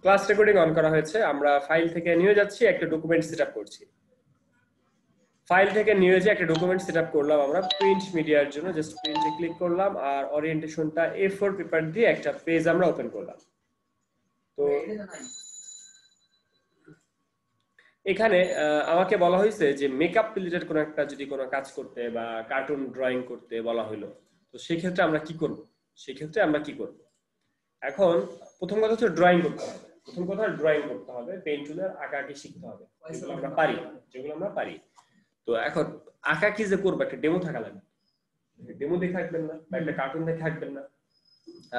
Class recording on করা হয়েছে। আমরা ফাইল থেকে নিয়ে যাচ্ছি, একটা ডকুমেন্ট সেটআপ করছি। ফাইল থেকে নিয়ে যে একটা ডকুমেন্ট সেটআপ করলাম আমরা প্রিন্ট মিডিয়ার জন্য। জাস্ট প্রিন্টে ক্লিক করলাম আর ওরিয়েন্টেশনটা A4 পেপার দিয়ে একটা পেজ আমরা ওপেন করলাম। তো এখানে আমাকে বলা হয়েছে যে মেকআপ রিলেটেড কোনো একটা যদি কোনো কাজ করতে বা কার্টুন ড্রয়িং করতে বলা হলো, তো সেই ক্ষেত্রে আমরা কি করব? এখন প্রথম কথা হচ্ছে ড্রয়িং করতে হবে। পেইন্ট টুলের আঁকাআঁকি শিখতে হবে, যেগুলো আমরা পারি। তো এখন আঁকাআঁকি যে করবো একটা ডেমো থাকা লাগবে। ডেমো দেখে আঁকবেন না বা একটা কার্টুন দেখে আঁকবেন না।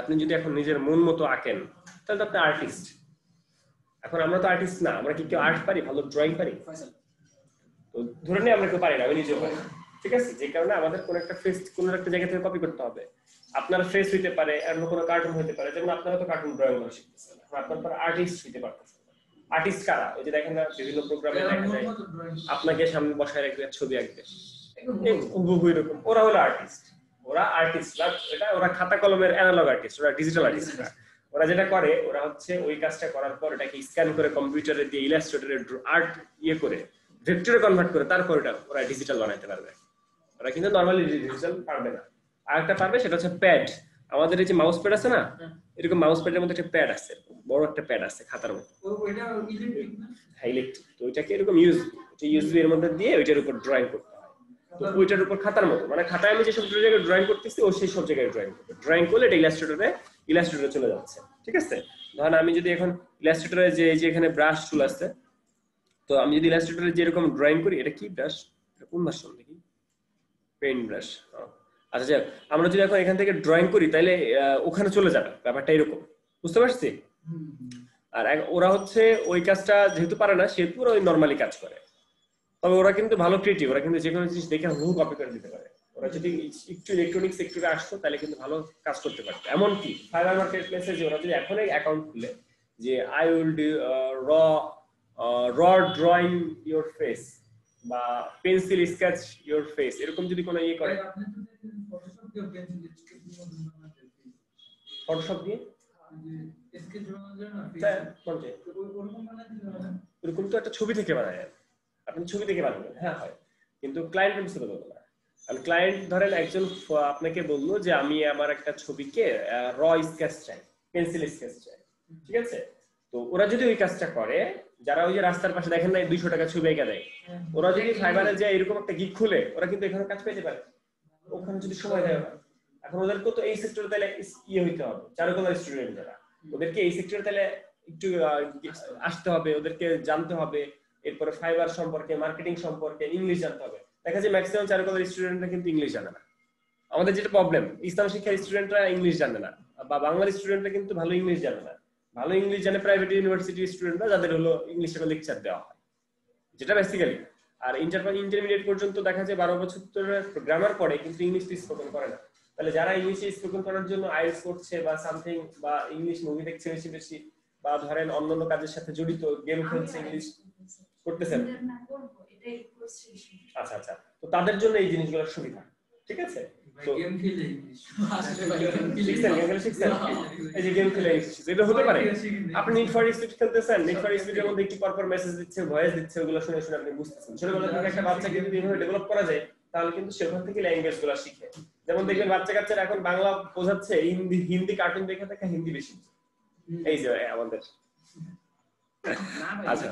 আপনি যদি এখন নিজের মন মতো আঁকেন তাহলে তো আপনি আর্টিস্ট। এখন আমরা তো আর্টিস্ট না, আমরা কি কেউ আর্ট পারি, ভালো ড্রয়িং পারি? তো ধরে নিই আমরা কেউ পারি না, আমি নিজেও পারি। ঠিক আছে, যে কারণে আমাদের কোন একটা ফেস কোন একটা জায়গা থেকে কপি করতে হবে। আপনার ফেস হইতে পারে, অন্য কোনো কার্টুন হইতে পারে। যেমন আপনারা তো কার্টুন ড্রয়িং করা শিখতেছেন, আপনারা তো আর্টিস্ট হইতে পারতেছেন। আর্টিস্ট কারা? ওই যে দেখেন না বিভিন্ন প্রোগ্রামে দেখা যায় আপনাকে সামনে বসায় রাখবে, ছবি আঁকবে, হুবহু এরকম। ওরা হলো আর্টিস্ট। ওরা খাতা কলমের অ্যানালগ আর্টিস্ট, ওরা ডিজিটাল আর্টিস্ট না। ওরা যেটা করে, ওরা হচ্ছে ওই কাজটা করার পর এটাকে স্ক্যান করে কম্পিউটারে দিয়ে ইলাস্ট্রেটরে আর্ট করে ভেক্টরে কনভার্ট করে তারপর ওরা ডিজিটাল বানাইতে পারবে। ওরা কিন্তু নরমালি ডিজিটাল পারবে না। আর একটা পারবে, সেটা হচ্ছে প্যাড। আমাদের এই যে মাউস প্যাড আছে না, এরকম মাউস প্যাডের মধ্যে একটা প্যাড আছে, বড় একটা প্যাড আছে খাতার মতো। হ্যাঁ, ইলেকট্রিক। তো ওইটাকে এরকম ইউএসবি এর মধ্যে দিয়ে ওইটার উপর ড্রয়িং করতে হয়। তো ওইটার উপর খাতার মতো, মানে খাতায় আমি যেসব জায়গায় ড্রয়িং করতেছি ও সেই সব জায়গায় ড্রয়িং করলে এটা ইলাস্ট্রেটরে চলে যাচ্ছে। ঠিক আছে, ধরেন আমি যদি এখন ইলাস্ট্রেটরে যে এখানে ব্রাশ টুল আছে, তো আমি যদি ইলাস্ট্রেটরে যেরকম ড্রয়িং করি, এটা কি ব্রাশ, এটা কোন ভার্সন দেখি, পেইন্ট ব্রাশ। আচ্ছা যাক, আমরা যদি এখন এখান থেকে ড্রয়িং করি তাহলে ওখানে চলে যাবে, ব্যাপারটা এরকম। বুঝতে পারছি? আর ওরা হচ্ছে ওই কাজটা যেহেতু পারে না, সেহেতু ওরা ওই নর্মালি কাজ করে। তবে ওরা কিন্তু ভালো ক্রিয়েটিভ, ওরা কিন্তু যে কোনো জিনিস দেখে হুবহু কপি করে দিতে পারে। ওরা যদি একটু ইলেকট্রনিক সেক্টরে আসতো তাহলে কিন্তু ভালো কাজ করতে পারতো। এমনকি ফাইবার মার্কেট প্লেসে যে ওরা যদি এখনই অ্যাকাউন্ট খুলে যে আই উইল ডু র ড্রয়িং ইওর ফেস বা পেন্সিল স্কেচ ইওর ফেস, এরকম যদি কোনো ইয়ে করে, ফটোশপ দিয়ে এরকম তো একটা ছবি থেকে বানায়, আপনি ছবি থেকে বানাবেন, হ্যাঁ হয়, কিন্তু ক্লায়েন্টের বিষয়ে বলবো না। আর ক্লায়েন্ট ধরেন একজন আপনাকে বললো যে আমি আমার একটা ছবিকে র স্কেচ চাই, পেন্সিল স্কেচ চাই। ঠিক আছে, তো ওরা যদি ওই কাজটা করে, যারা ওই যে রাস্তার পাশে দেখেন না 200 টাকা ছবি এঁকে দেয়, ওরা যদি ফাইবারে যায় এরকম একটা গিগ খুলে, ওরা কিন্তু এখানে কাজ পেতে পারে ওখানে যদি সময় দেয়। এখন ওদেরকে তো এই সেক্টরে তাহলে ইয়ে হইতে হবে, চারুকলা স্টুডেন্ট যারা, ওদেরকে এই সেক্টরে তাহলে একটু আসতে হবে, ওদেরকে জানতে হবে, এরপরে ফাইবার সম্পর্কে, মার্কেটিং সম্পর্কে ইংলিশ জানতে হবে। দেখা যায় ম্যাক্সিমাম চারুকলার স্টুডেন্টরা কিন্তু ইংলিশ জানে না। আমাদের যেটা প্রবলেম, ইসলাম শিক্ষার স্টুডেন্টরা ইংলিশ জানে না, বা বাংলার স্টুডেন্টরা কিন্তু ভালো ইংলিশ জানে না। ভালো ইংলিশ জানে প্রাইভেট ইউনিভার্সিটির স্টুডেন্টরা, যাদের হলো ইংলিশে লেকচার দেওয়া হয়, যেটা বেসিক্যালি। আর ইন্টারমিডিয়েট পর্যন্ত দেখা যায় 12 বছর ধরে গ্রামার পড়ে কিন্তু ইংলিশ স্পোকেন করে না। তাহলে যারা ইংলিশে স্পোকেন করার জন্য আইএলটিএস করছে বা সামথিং, বা ইংলিশ মুভি দেখছে বেশি বেশি, বা ধরেন অন্যান্য কাজের সাথে জড়িত, গেম খেলছে, ইংলিশ করতেছেন, আচ্ছা আচ্ছা, তো তাদের জন্য এই জিনিসগুলোর সুবিধা। ঠিক আছে, তো গেম খেলে ইংলিশ শিখছেন, এই যে গেম খেলে ইংলিশ, এটা হতে পারে আপনি নিড ফর স্পিড খেলতেছেন, নিড ফর স্পিডের মধ্যে একটু পরপর মেসেজ দিচ্ছে, ভয়েস দিচ্ছে, ওগুলো শুনে শুনে আপনি বুঝতেছেন। ছোটবেলা থেকে একটা বাচ্চাকে যদি এভাবে ডেভেলপ করা যায়, তাহলে কিন্তু সেখান থেকে ল্যাঙ্গুয়েজ গুলো শিখে। যেমন দেখবেন বাচ্চা কাচ্চারা এখন বাংলা বোঝাচ্ছে, হিন্দি কার্টুন দেখে থাকে হিন্দি বেশি। এই যে আমাদের আচ্ছা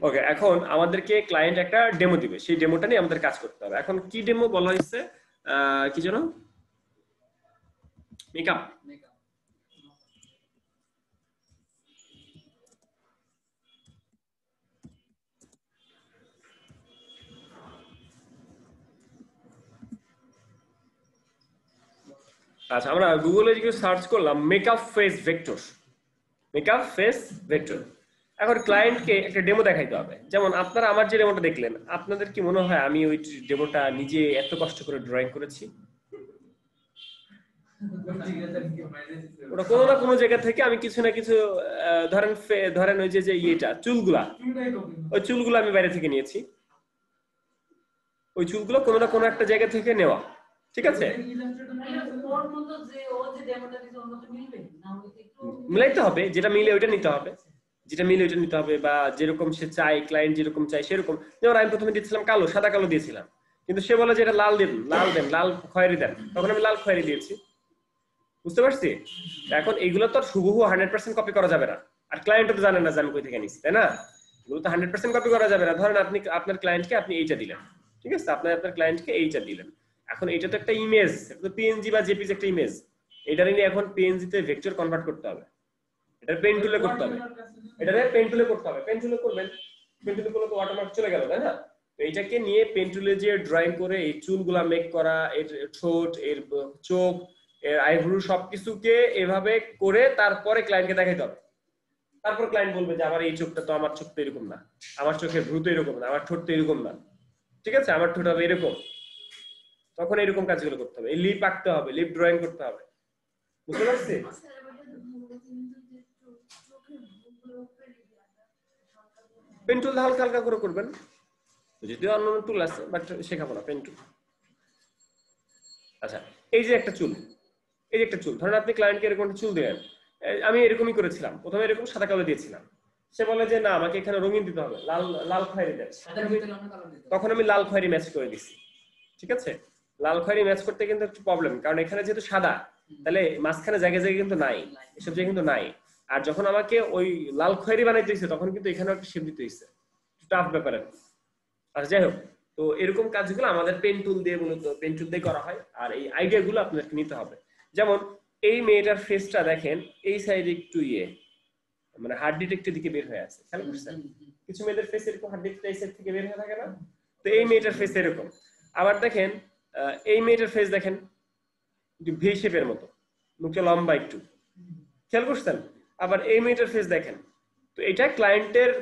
ওকে, এখন আমাদেরকে ক্লায়েন্ট একটা ডেমো দিবে, সেই ডেমোটা নিয়ে আমাদের কাজ করতে হবে। এখন কি ডেমো বলা হয়েছে, কি জানো, মেকআপ। আচ্ছা, আমরা গুগলে সার্চ করলাম মেকআপ ফেস ভেক্টর, এখন ক্লায়েন্টকে একটা ডেমো দেখাইতে হবে। যেমন আপনারা আমার যে ডেমোটা দেখলেন, আপনাদের কি মনে হয় আমি ওই ডেমোটা নিজে এত কষ্ট করে ড্রয়িং করেছি? ওটা কোনো না কোনো জায়গা থেকে আমি কিছু না কিছু, ধরেন ওই যে ইয়েটা ওই চুলগুলা আমি বাইরে থেকে নিয়েছি, ওই চুলগুলো কোনো না কোনো একটা জায়গা থেকে নেওয়া। ঠিক আছে, মিলাইতে হবে, যেটা মিলে ওইটা নিতে হবে। যেটা মিলে ওইটা নিতে হবে, বা যেরকম সে চায়, ক্লায়েন্ট যেরকম চায় সেরকম। যেমন আমি প্রথমে দিয়েছিলাম কালো, সাদা কালো দিয়েছিলাম, কিন্তু সে বলে যে এটা লাল দেন, লাল খয়েরি দেন, তখন আমি লাল খয়েরি দিয়েছি। বুঝতে পারছি? এখন এইগুলো তো হুবহু 100% কপি করা যাবে না, আর ক্লায়েন্টও তো জানে না যে আমি কই থেকে নিছি, তাই না? এগুলো তো 100% কপি করা যাবে না। ধরেন আপনি আপনার ক্লায়েন্টকে আপনি এইটা দিলেন, ঠিক আছে, আপনি আপনার ক্লায়েন্টকে এইটা দিলেন। এখন এইটা তো একটা ইমেজ, এটা তো পিএনজি বা জেপিজি একটা ইমেজ, এটা নিয়ে এখন পিএনজি তে ভেক্টর কনভার্ট করতে হবে। এটা পেন টুলে করতে হবে, এটা পেন টুলে করতে হবে। পেন টুলে করবেন, পেন টুলে করলে তো ওয়াটারমার্ক চলে গেল, তাই না? তো এইটাকে নিয়ে পেন টুলে যে ড্রয়িং করে এই চুলগুলা মেক করা, এর ঠোঁট, এর চোখ, এর আইব্রু সবকিছুকে এভাবে করে তারপরে ক্লায়েন্টকে দেখাইতে হবে। তারপর ক্লায়েন্ট বলবে যে আমার এই চোখটা তো, আমার চোখ তো এরকম না, আমার চোখের ভ্রু তো এরকম না, আমার ঠোঁট তো এরকম না, ঠিক আছে, আমার ঠোঁট হবে এরকম। তখন এরকম কাজগুলো করতে হবে, এই লিপ আঁকতে হবে, লিপ ড্রয়িং করতে হবে। বুঝতে পারছি? পেন টুল হালকা হালকা করে করবেন, যদিও অন্য টুল আছে বাট শেখাবো না, পেন টুল। আচ্ছা, এই যে একটা চুল, এই যে একটা চুল, ধরেন আপনি ক্লায়েন্টকে এরকম একটা চুল দিলেন। আমি এরকমই করেছিলাম, প্রথমে এরকম সাদা কালো দিয়েছিলাম। সে বলে যে না, আমাকে এখানে রঙিন দিতে হবে, লাল লাল খয়েরি দেন। তখন আমি লাল খয়েরি ম্যাচ করে দিছি, ঠিক আছে? লাল খয়েরি ম্যাচ করতে কিন্তু একটু প্রবলেম, কারণ এখানে যেহেতু সাদা, তাহলে মাঝখানে জায়গায় জায়গায় কিন্তু নাই, এসব জায়গায় কিন্তু নাই। আর যখন আমাকে ওই লাল খয়েরি বানাইতে হয়েছে, তখন কিন্তু এখানে একটা শেপ দিতে হয়েছে, টাফ ব্যাপার। আর যাই হোক, তো এরকম কাজগুলো আমাদের পেন টুল দিয়ে, মূলত পেন টুল দিয়ে করা হয়। আর এই আইডিয়াগুলো আপনাদেরকে নিতে হবে। যেমন এই মেয়েটার ফেসটা দেখেন, এই সাইডে একটু মানে হার্টবিট একটু দিকে বের হয়ে আছে, খেয়াল করছেন? কিছু মেয়েদের ফেস এরকম হার্টবিটটা এই সাইড থেকে বের হয়ে থাকে না? তো এই মেয়েটার ফেস এরকম। আবার দেখেন এই মেয়েটার ফেস দেখেন একটু ভি শেপের মতো, মুখটা লম্বা একটু, খেয়াল করছেন? আবার এই মেয়েটার ফেস দেখেন। তো এটা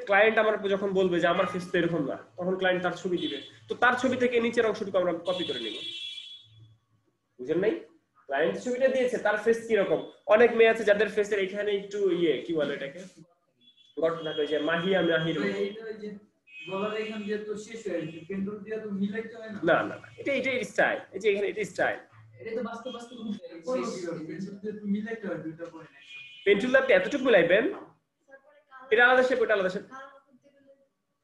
ক্লায়েন্ট আমার যখন বলবে যে আমার ফেস তো এরকম না, তখন ক্লায়েন্ট তার ছবি দিবে, তো তার ছবি থেকে নিচের অংশটুকু আমরা কপি করে নিব। বুঝেন নাই? ক্লায়েন্ট ছবিটা দিয়েছে, তার ফেস কি রকম। অনেক মেয়ে আছে যাদের ফেসের এখানে একটু কি বলে এটাকে, গর্ত থাকে, যে মাহিয়া মাহির গলার এখান দিয়ে তো শেষ হয়ে গেছে, পেন্ডুল দিয়ে তো মিলাইতে হয় না। না না না, এটা স্টাইল, এই যে এখানে এটা স্টাইল, এটা তো বাস্তব পেন্ডুল দিয়ে তো মিলাইতে হয় দুটো পয়েন্ট। পেন্সিল আপনি এতটুকু মিলাইবেন, এটা আলাদা শেপ, ওটা আলাদা শেপ।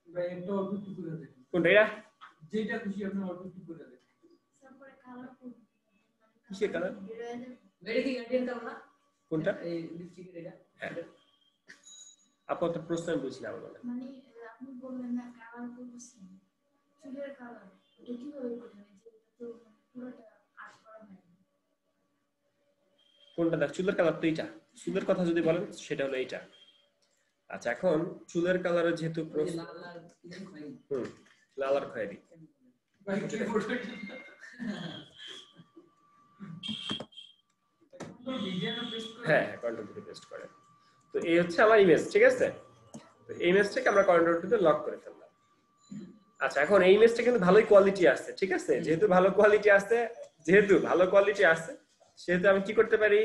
ভাই একটা অল্প একটু করে দেন, কোনটা এটা? যেটা খুশি আপনি অল্প একটু করে দেন। তারপরে কালার কিসের কালার? মেরে কি গার্ডিয়ান দাও না কোনটা? এই লিপস্টিকের এটা। আপু তো প্রশ্ন আমি বুঝলাম না, মানে আপনি বললেন না কালার করছেন, চুলের কালার এটা কিভাবে করবেন? যে এটা তো পুরোটা আর্ট করা হয় না। কোনটা? দেখ, চুলের কালার তো এইটা, চুলের কথা যদি বলেন সেটা হলো এইটা। আচ্ছা, এখন চুলের কালারের যেহেতু লাল লাল কি খাই, লাল আর খয়েরি, ভাই কি ফটো হ্যাঁ কন্ট্রোল টু পেস্ট করে। তো এই হচ্ছে আমার ইমেজ, ঠিক আছে? তো এই ইমেজটাকে আমরা কন্ট্রোল টুতে লক করে ফেললাম। আচ্ছা, এখন এই ইমেজটা কিন্তু ভালোই কোয়ালিটি আছে, ঠিক আছে? যেহেতু ভালো কোয়ালিটি আছে, সেহেতু আমি কি করতে পারি,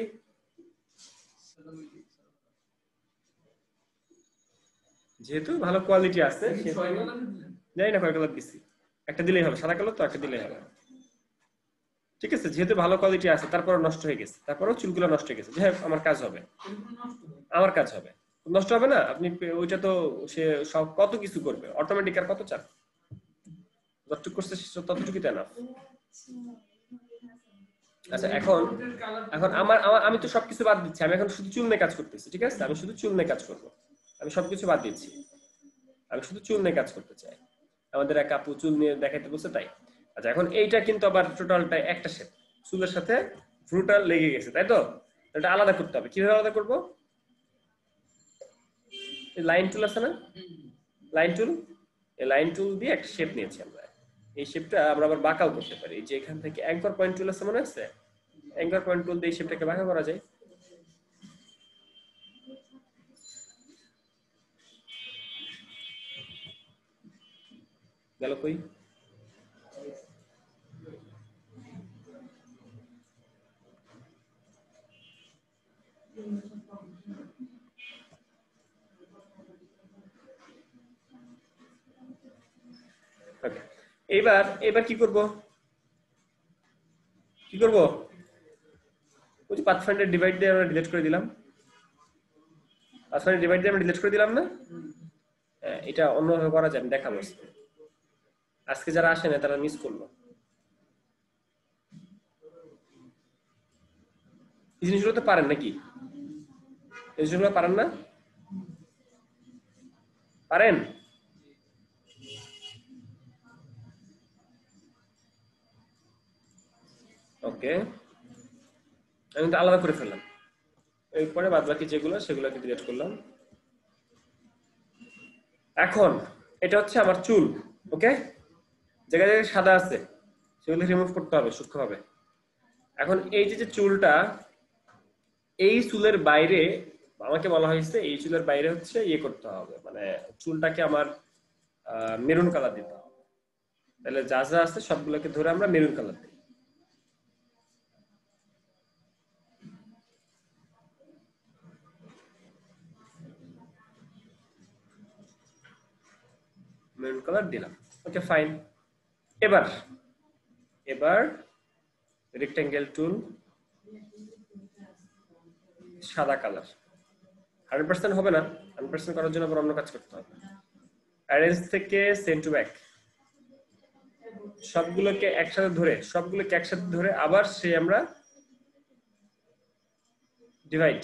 যেহেতু ভালো কোয়ালিটি আছে, জানি না কয় কালার দিছি, একটা দিলেই হবে, সাদা কালার তো একটা দিলেই হবে, ঠিক আছে? যেহেতু ভালো কোয়ালিটি আছে, তারপর নষ্ট হয়ে গেছে, তারপরও চুলগুলো নষ্ট হয়ে গেছে, যাই হোক আমার কাজ হবে, নষ্ট হবে না। আপনি ওইটা তো সে সব কত কিছু করবে অটোমেটিক, আর কত চান, যতটুকু করছে ততটুকুই দেন। আচ্ছা, এখন আমি তো সবকিছু বাদ দিচ্ছি, আমি এখন শুধু চুল নিয়ে কাজ করতেছি, ঠিক আছে? আমি শুধু চুল নিয়ে কাজ করবো, আমি সবকিছু বাদ দিচ্ছি, আমি শুধু চুল নিয়ে কাজ করতে চাই। আমাদের এক আপু চুল নিয়ে দেখাইতে বলছে, তাই। আচ্ছা, এখন এইটা কিন্তু আবার টোটালটাই একটা শেপ, চুলের সাথে ভ্রুটা লেগে গেছে, তাই তো? এটা আলাদা করতে হবে। কিভাবে আলাদা করবো? লাইন টুল আছে না, এই লাইন টুল দিয়ে একটা শেপ নিয়েছি আমরা। এই শেপটা আমরা আবার বাঁকাও করতে পারি, যে এখান থেকে অ্যাঙ্কর পয়েন্ট টুল আছে, মনে আছে? অ্যাঙ্কর পয়েন্ট টুল দিয়ে এই শেপটাকে বাঁকা করা যায়। গেল কই? এবার কি করব? ওই যে পাথফাইন্ডার ডিভাইড দিয়ে আমরা ডিলিট করে দিলাম। আসলে ডিভাইড দিয়ে আমরা ডিলিট করে দিলাম না, এটা অন্যভাবে করা যায়, আমি দেখাবো। আজকে যারা আসে না তারা মিস করলো। এই জিনিসগুলো তো পারেন নাকি? এই জিনিসগুলো পারেন না? পারেন? ওকে, আমি তো আলাদা করে ফেললাম। এরপরে বাদ বাকি যেগুলো সেগুলোকে ডিলিট করলাম। এখন এটা হচ্ছে আমার চুল, ওকে? জায়গায় জায়গায় সাদা আছে সেগুলো রিমুভ করতে হবে সূক্ষ্মভাবে। এখন এই যে চুলটা, এই চুলের বাইরে আমাকে বলা হয়েছে এই চুলের বাইরে হচ্ছে ইয়ে করতে হবে, মানে চুলটাকে আমার মেরুন কালার দিতে হবে। তাহলে যা যা আছে সবগুলোকে ধরে আমরা মেরুন কালার দিই। মেরুন কালার দিলাম, ওকে ফাইন। এবার রেক্টেঙ্গেল টুল, সাদা কালার। 100% হবে না, 100% করার জন্য আবার অন্য কাজ করতে হবে। অ্যারেঞ্জ থেকে সেন্ড টু ব্যাক, সবগুলোকে একসাথে ধরে আবার আমরা ডিভাইড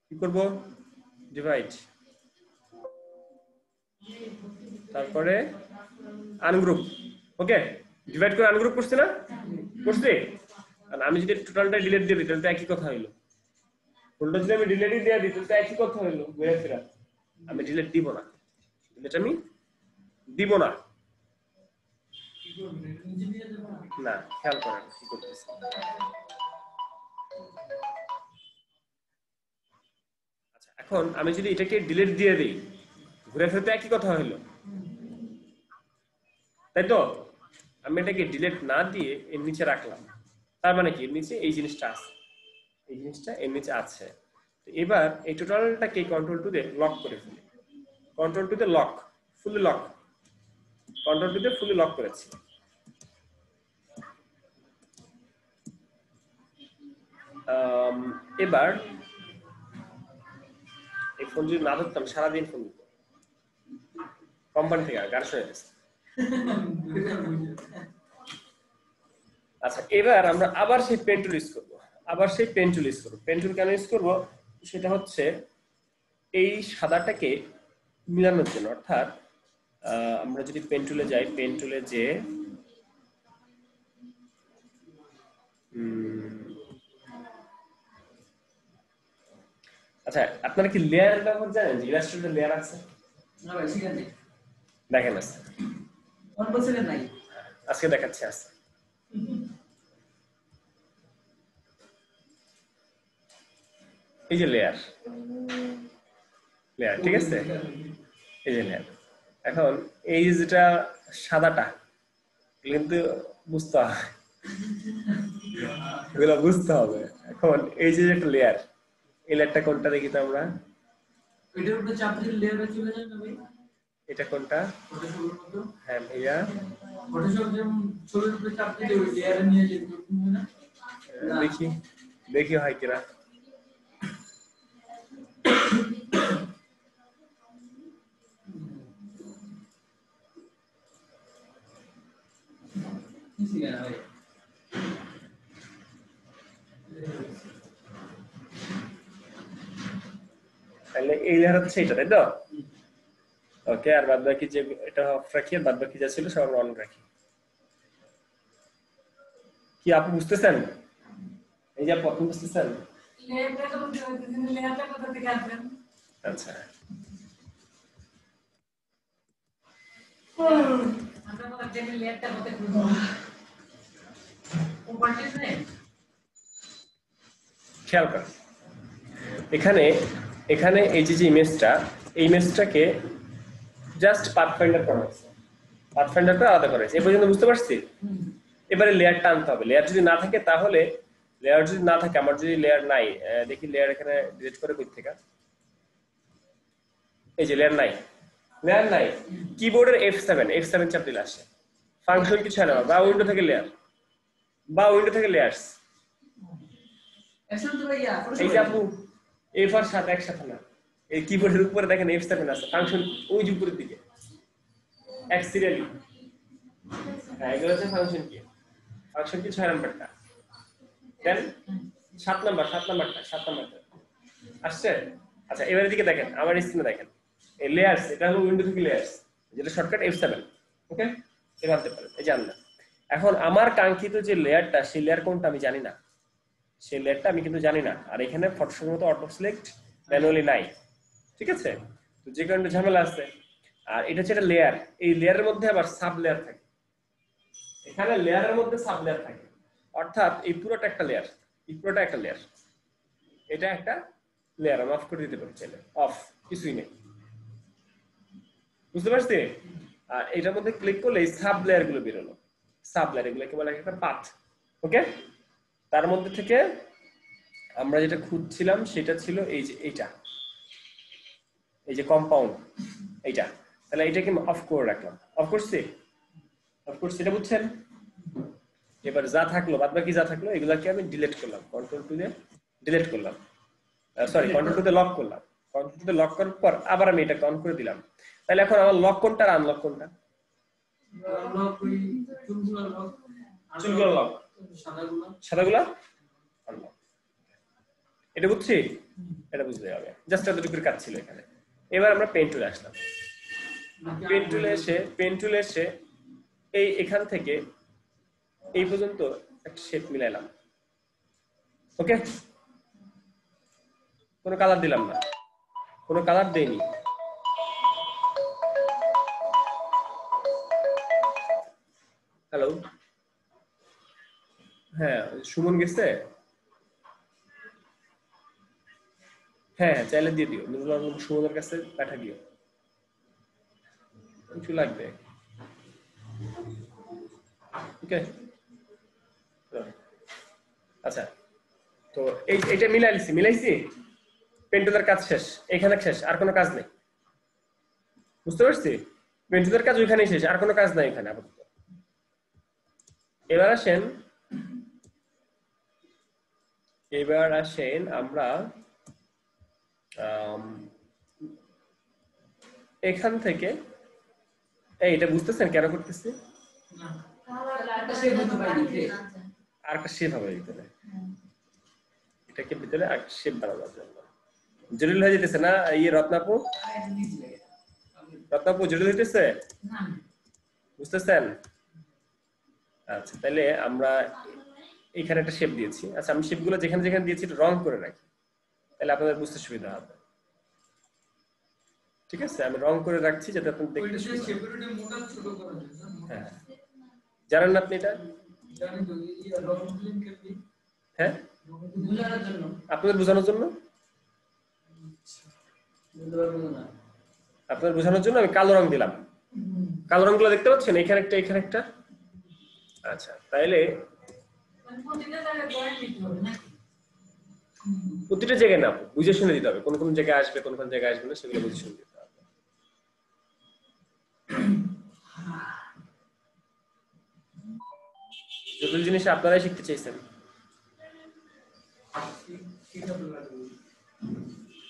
কি করব, ডিভাইড, তারপরে আনগ্রুপ। ওকে, ডিভাইড করে আনগ্রুপ করছি না, করছি। আর আমি যদি টোটালটা ডিলিট দিয়ে দিই তাহলে তো একই কথা হইলো। ফুলটা যদি আমি ডিলিট দিয়ে দিই তাহলে তো একই কথা হইলো, ঘুরে ফিরা। আমি ডিলিট দিব না, ডিলিট আমি দিব না। না, খেয়াল করেন কি করতেছি। আচ্ছা, এখন আমি যদি এটাকে ডিলিট দিয়ে দিই ঘুরে ফিরতে একই কথা হইলো, তাই তো? আমি এটাকে ডিলিট না দিয়ে এর নিচে রাখলাম, তার মানে কি এর নিচে এই জিনিসটা আছে, এই জিনিসটা এর নিচে আছে। এবার এই টোটালটাকে কন্ট্রোল টু দিয়ে লক করে ফেলি। কন্ট্রোল টু দিয়ে লক, ফুলি লক, কন্ট্রোল টু দিয়ে ফুলি লক করেছি। এবার এই ফোন যদি না ধরতাম সারাদিন ফোন দিত কোম্পানি থেকে, গার্স হয়ে গেছে। আচ্ছা, এবার আমরা আবার সেই পেন টুল ইউজ করবো, পেন টুল কেন ইউজ করবো সেটা হচ্ছে এই সাদাটাকে মিলানোর জন্য। অর্থাৎ আমরা যদি পেন টুলে যাই, পেন টুলে যে আচ্ছা, আপনারা কি লেয়ার ব্যবহার জানেন? যে ইলাস্ট্রেটর লেয়ার আছে না ভাই, শিখা নেই। দেখেন আছে, কোন বছরের নাই? আজকে দেখাচ্ছি। আছে এই যে লেয়ার, ঠিক আছে, এই যে লেয়ার। এখন এই যেটা সাদাটা কিন্তু বুঝতে হবে, এগুলো বুঝতে হবে। এখন এই যে একটা লেয়ার, এই লেয়ারটা কোনটা দেখি তো আমরা? এটার উপরে চাপ দিলে লেয়ারে চলে যায় না ভাই? এটা কোনটা? ফটোশপের মতো। হ্যাঁ ভাইয়া, ফটোশপ যেমন ছবির উপরে চাপ দিলে ওই লেয়ারে নিয়ে যেতে হবে না? দেখি হয় কিনা। শিখা না ভাই। তাহলে এই লেয়ার হচ্ছে এটা, তাই তো? ওকে, আর বাদ বাকি যে এটা অফ রাখি, আর বাদ বাকি যা ছিল সব অন রাখি। কি আপনি বুঝতেছেন? এই যে আপনি বুঝতেছেন? আচ্ছা, খেয়াল কর এখানে এই যে ইমেজটা, এই ইমেজটাকে জাস্ট পাথফাইন্ডার করা হয়েছে, পাথফাইন্ডার করে আলাদা করা হয়েছে। এই পর্যন্ত বুঝতে পারছি? এবারে লেয়ার টানতে হবে। লেয়ার যদি না থাকে তাহলে, আমার যদি লেয়ার নাই, দেখি লেয়ার এখানে ডিলিট করে কই থেকে, এই যে লেয়ার নাই, কিবোর্ডের F7 চাপ দিলে আসে। ফাংশন কিছু হয় না, বা উইন্ডো থেকে লেয়ার্স। এই যে আপু এফ আর 7 একসাথে না, এই কিবোর্ডের উপরে দেখেন F7 আছে, ফাংশন ওই যে উপরের দিকে এক সিরিয়ালি। হ্যাঁ, এগুলো হচ্ছে ফাংশন কি, ফাংশন কি 6 নাম্বারটা, দেন 7 নাম্বারটা আসছে। আচ্ছা, এবারে দিকে দেখেন, আমার স্ক্রিনে দেখেন এই লেয়ারস, এটা হলো উইন্ডো থেকে লেয়ারস, যেটা শর্টকাট F7। ওকে, এটা আনতে পারেন, এই যে আনলাম। এখন আমার কাঙ্ক্ষিত যে লেয়ারটা, সেই লেয়ার কোনটা আমি জানি না, সেই লেয়ারটা আমি কিন্তু জানি না। আর এখানে ফটোশপের মতো অটো সিলেক্ট ম্যানুয়ালি নাই, ঠিক আছে? তো যে কারণে ঝামেলা আছে। আর এটা হচ্ছে একটা লেয়ার, এই লেয়ারের মধ্যে আবার সাব লেয়ার থাকে, এখানে লেয়ারের মধ্যে সাব লেয়ার থাকে, অর্থাৎ এই পুরোটা একটা লেয়ার, এই পুরোটা একটা লেয়ার, এটা একটা লেয়ার। আমি অফ করে দিতে পারি চাইলে, অফ, কিছুই নেই, বুঝতে পারছি? আর এটার মধ্যে ক্লিক করলে এই সাব লেয়ার গুলো বেরোলো, সাব লেয়ার, এগুলোকে বলে একটা পাথ। ওকে, তার মধ্যে থেকে আমরা যেটা খুঁজছিলাম সেটা ছিল এই যে এইটা, এই যে কম্পাউন্ড এইটা। তাহলে এটাকে অফ করে রাখলাম, অফ করছি, এটা বুঝছেন? এবার যা থাকলো, বাদ বাকি যা থাকলো, এগুলাকে আমি ডিলিট করলাম, কন্ট্রোল টু দিয়ে ডিলিট করলাম, সরি কন্ট্রোল টু দিয়ে লক করলাম, কন্ট্রোল টু দিয়ে লক করার পর আবার আমি এটাকে অন করে দিলাম। তাহলে এখন আমার লক কোনটা আর আনলক কোনটা? চুলগুলো লক, সাদাগুলা আনলক। এটা বুঝছি? এটা বুঝতে হবে, জাস্ট এতটুকুর কাজ ছিল এখানে। এবার আমরা পেন টুলে আসলাম, পেন টুলে এসে এই এখান থেকে এই পর্যন্ত একটা শেপ মিলাইলাম। ওকে, কোনো কালার দিলাম না, কোনো কালার দেইনি। হ্যালো, হ্যাঁ সুমন গেছে? হ্যাঁ চাইলে দিয়ে দিও, নুরুল আলম সুমনের কাছে পাঠা দিও, কিছু লাগবে। ওকে, আচ্ছা, তো এইটা মিলাইছি, পেন্টুলার কাজ শেষ, এখানে শেষ, আর কোনো কাজ নেই, বুঝতে পারছি? পেন্টুলার কাজ ওইখানেই শেষ, আর কোনো কাজ নাই এখানে আপাতত। এবার আসেন আমরা এখান থেকে, এটা বুঝতেছেন কেন করতেছি? আর একটা শেপ হবে ভিতরে, এটাকে ভিতরে আর শেপ বানানোর জন্য জটিল হয়ে যেতেছে না? ইয়ে রত্নাপু জটিল হইতেছে, বুঝতেছেন? আচ্ছা, তাহলে আমরা এখানে একটা শেপ দিয়েছি। আচ্ছা, আমি শেপগুলো যেখানে যেখানে দিয়েছি একটু রং করে রাখি, তাহলে আপনাদের বুঝতে সুবিধা হবে। ঠিক আছে, আমি রং করে রাখছি যাতে আপনি দেখতে সুবিধা হয়। হ্যাঁ, জানেন না আপনি এটা? হ্যাঁ, আপনাদের বোঝানোর জন্য, আমি কালো রং দিলাম। কালো রংগুলো দেখতে পাচ্ছেন, এখানে একটা, এখানে একটা। আচ্ছা, তাইলে প্রতিটা জায়গায় না, বুঝে শুনে দিতে হবে, কোন কোন জায়গায় আসবে, কোন কোন জায়গায় আসবে না, সেগুলো বুঝে শুনে দিতে হবে। জটিল জিনিস আপনারাই শিখতে চাইছেন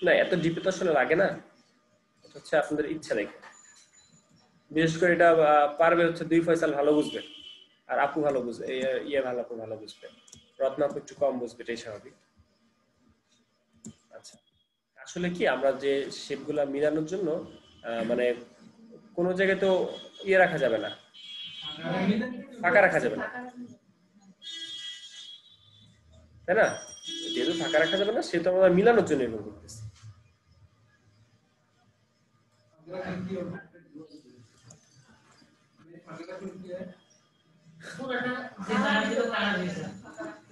না, এত ডিপে তো আসলে লাগে না, এটা হচ্ছে আপনাদের ইচ্ছা দেখে। বিশেষ করে এটা পারবে হচ্ছে 2 ফয়সাল ভালো বুঝবে, আর আপু ভালো বুঝবে, আপু ভালো বুঝবে, রত্না আপু একটু কম বুঝবে, এটাই স্বাভাবিক। আচ্ছা, আসলে কি আমরা যে শেপগুলা মিলানোর জন্য মানে কোন জায়গায় তো রাখা যাবে না, ফাঁকা রাখা যাবে না, তাই না? যেহেতু ফাঁকা রাখা যাবে না, সেহেতু আমরা মিলানোর জন্য এরকম করতেছি।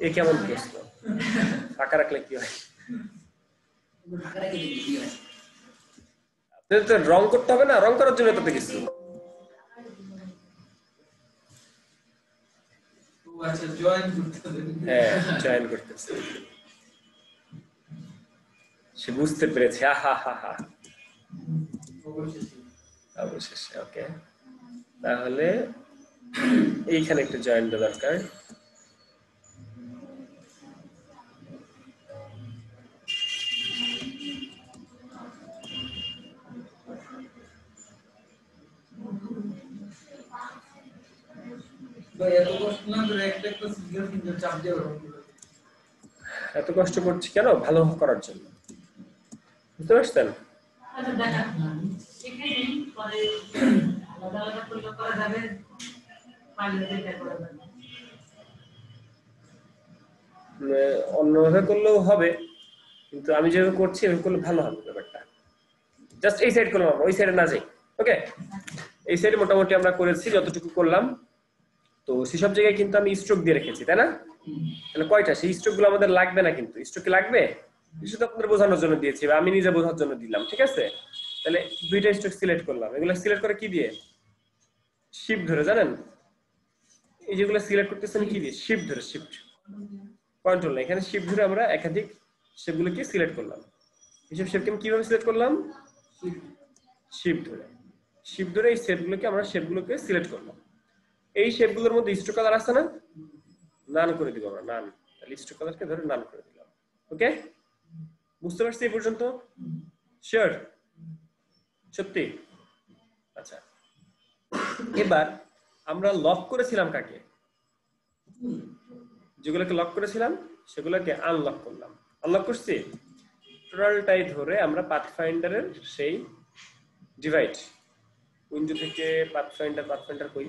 এ কেমন প্রশ্ন? ফাঁকা রাখলে কি হয়? রং করতে হবে না, রং করার জন্য তাতে কিছু। হ্যাঁ, জয়েন করতেছে, সে বুঝতে পেরেছে। অবশেষে। ওকে, তাহলে এইখানে একটু জয়েন দেওয়া দরকার। ভাই এত কষ্ট না করে একটা একটা সিঙ্গেল সিঙ্গেল চাপ দিয়ে ওরকম করে। এত কষ্ট করছি কেন? ভালো করার জন্য, বুঝতে পারছেন? আচ্ছা দেখা এখানে পরে আলাদা আলাদা করলে করা যাবে, পারলে এটা করা যাবে। অন্যভাবে করলেও হবে, কিন্তু আমি যেভাবে করছি এভাবে করলে ভালো হবে ব্যাপারটা। জাস্ট এই সাইড করলাম, ওই সাইডে না যাই। ওকে, এই সাইডে মোটামুটি আমরা করেছি যতটুকু করলাম। তো সেসব জায়গায় কিন্তু আমি স্ট্রোক দিয়ে রেখেছি, তাই না? তাহলে কয়টা? সেই স্ট্রোক গুলো আমাদের লাগবে না, কিন্তু স্ট্রোক কি লাগবে? শুধু আপনাদের বোঝানোর জন্য দিয়েছি, বা আমি নিজে বোঝার জন্য দিলাম, ঠিক আছে? তাহলে দুইটা স্ট্রোক সিলেক্ট করলাম। এগুলো সিলেক্ট করে কি দিয়ে? শিফট ধরে, জানেন? এই যেগুলো সিলেক্ট করতেছেন কি দিয়ে? শিফট ধরে, শিফট কন্ট্রোল না, এখানে শিফট ধরে আমরা একাধিক শেপগুলোকে সিলেক্ট করলাম। এইসব শেপকে আমি কিভাবে সিলেক্ট করলাম? শিফট ধরে, শিফট ধরে এই শেপগুলোকে সিলেক্ট করলাম। এই শেপগুলোর মধ্যে স্ট্রোক কালার আছে না? নান করে দিব আমরা, নান। তাহলে স্ট্রোক কালারকে ধরে নান করে দিলাম। ওকে, বুঝতে পারছি এই পর্যন্ত? শিওর? সত্যি? আচ্ছা, এবার আমরা লক করেছিলাম কাকে? যেগুলোকে লক করেছিলাম সেগুলোকে আনলক করলাম। আনলক করছি টোটালটাই ধরে আমরা পাথফাইন্ডারের সেই ডিভাইড উইন্ডো থেকে পাথফাইন্ডার কই?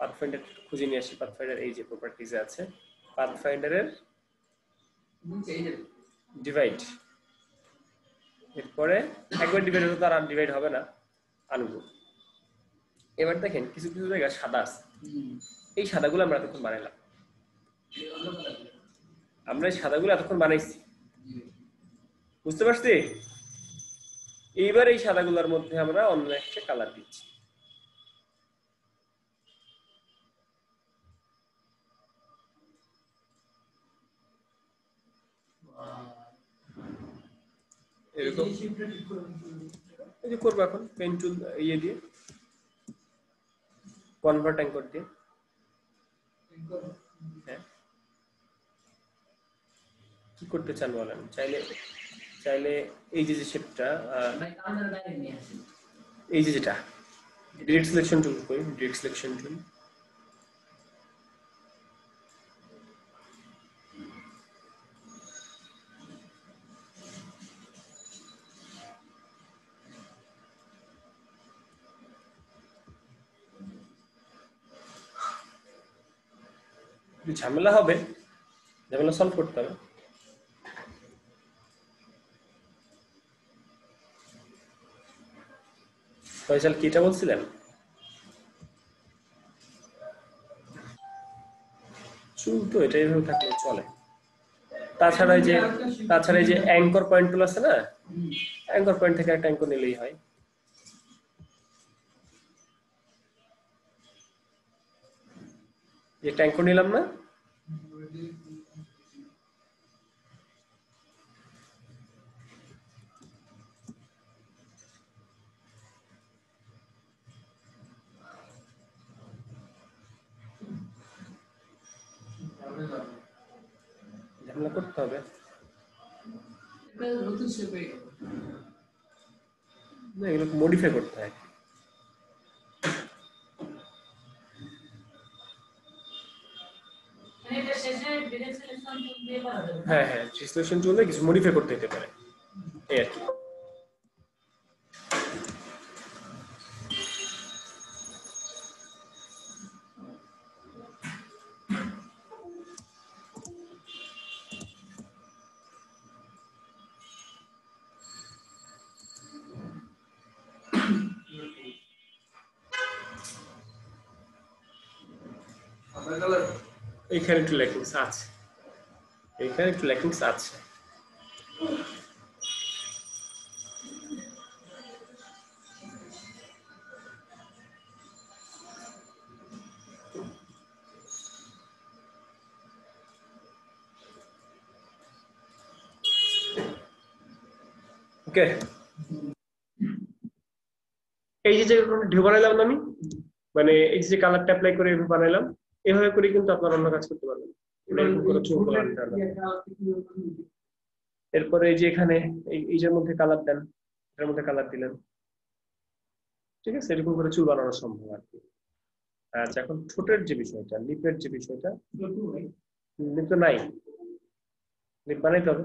পাথফাইন্ডার খুঁজে নিয়ে আসি। পাথফাইন্ডার এই যে প্রপার্টিজে আছে, পাথফাইন্ডারের ডিভাইড। এরপরে একবার ডিভাইড হলে তো আর ডিভাইড হবে না, আনবো। এবার দেখেন কিছু কিছু জায়গায় সাদা আছে, এই সাদাগুলো আমরা এতক্ষণ বানাইলাম। আমরা এই সাদাগুলো এতক্ষণ বানাইছি, বুঝতে পারছি? এইবার এই সাদাগুলোর মধ্যে আমরা অন্য একটা কালার দিচ্ছি। এরকম এই যে করবো এখন পেন টুল ইয়ে দিয়ে, কনভার্ট অ্যাঙ্কর দিয়ে। হ্যাঁ, কি করতে চান বলেন? চাইলে এই যে শেপটা, এই যে যেটা ডিরেক্ট সিলেকশন টুল করি, ডিরেক্ট সিলেকশন টুল, ঝামেলা হবে, ঝামেলা সলভ করতে হবে। ফয়সাল কিটা বলছিলেন? চুল তো এটা এইভাবে থাকলে চলে। তাছাড়া এই যে অ্যাঙ্কর পয়েন্ট গুলো আছে না, অ্যাঙ্কর পয়েন্ট থেকে একটা অ্যাঙ্কর নিলেই হয়। যে অ্যাঙ্কর নিলাম না, ঝামেলা করতে হবে না, এগুলো মডিফাই করতে হয়। হ্যাঁ হ্যাঁ, সিলেকশন টুলে কিছু মডিফাই করতে হতে পারে, এই আর কি। এইখানে একটু ল্যাকিংস আছে, এইখানে একটু ল্যাকিংস আছে। ওকে, এই যে ঢেউ বানাইলাম না আমি, মানে এই যে কালারটা অ্যাপ্লাই করে এভাবে বানাইলাম, এভাবে করে কিন্তু আপনারা অন্য কাজ করতে পারবেন। এরপরে এই যে এখানে এইটার মধ্যে কালার দেন, এটার মধ্যে কালার দিলেন, ঠিক আছে? এরকম করে চুল বানানো সম্ভব আর কি। আচ্ছা, এখন ঠোঁটের যে বিষয়টা, লিপের যে বিষয়টা, লিপ তো নাই, লিপ বানাইতে হবে।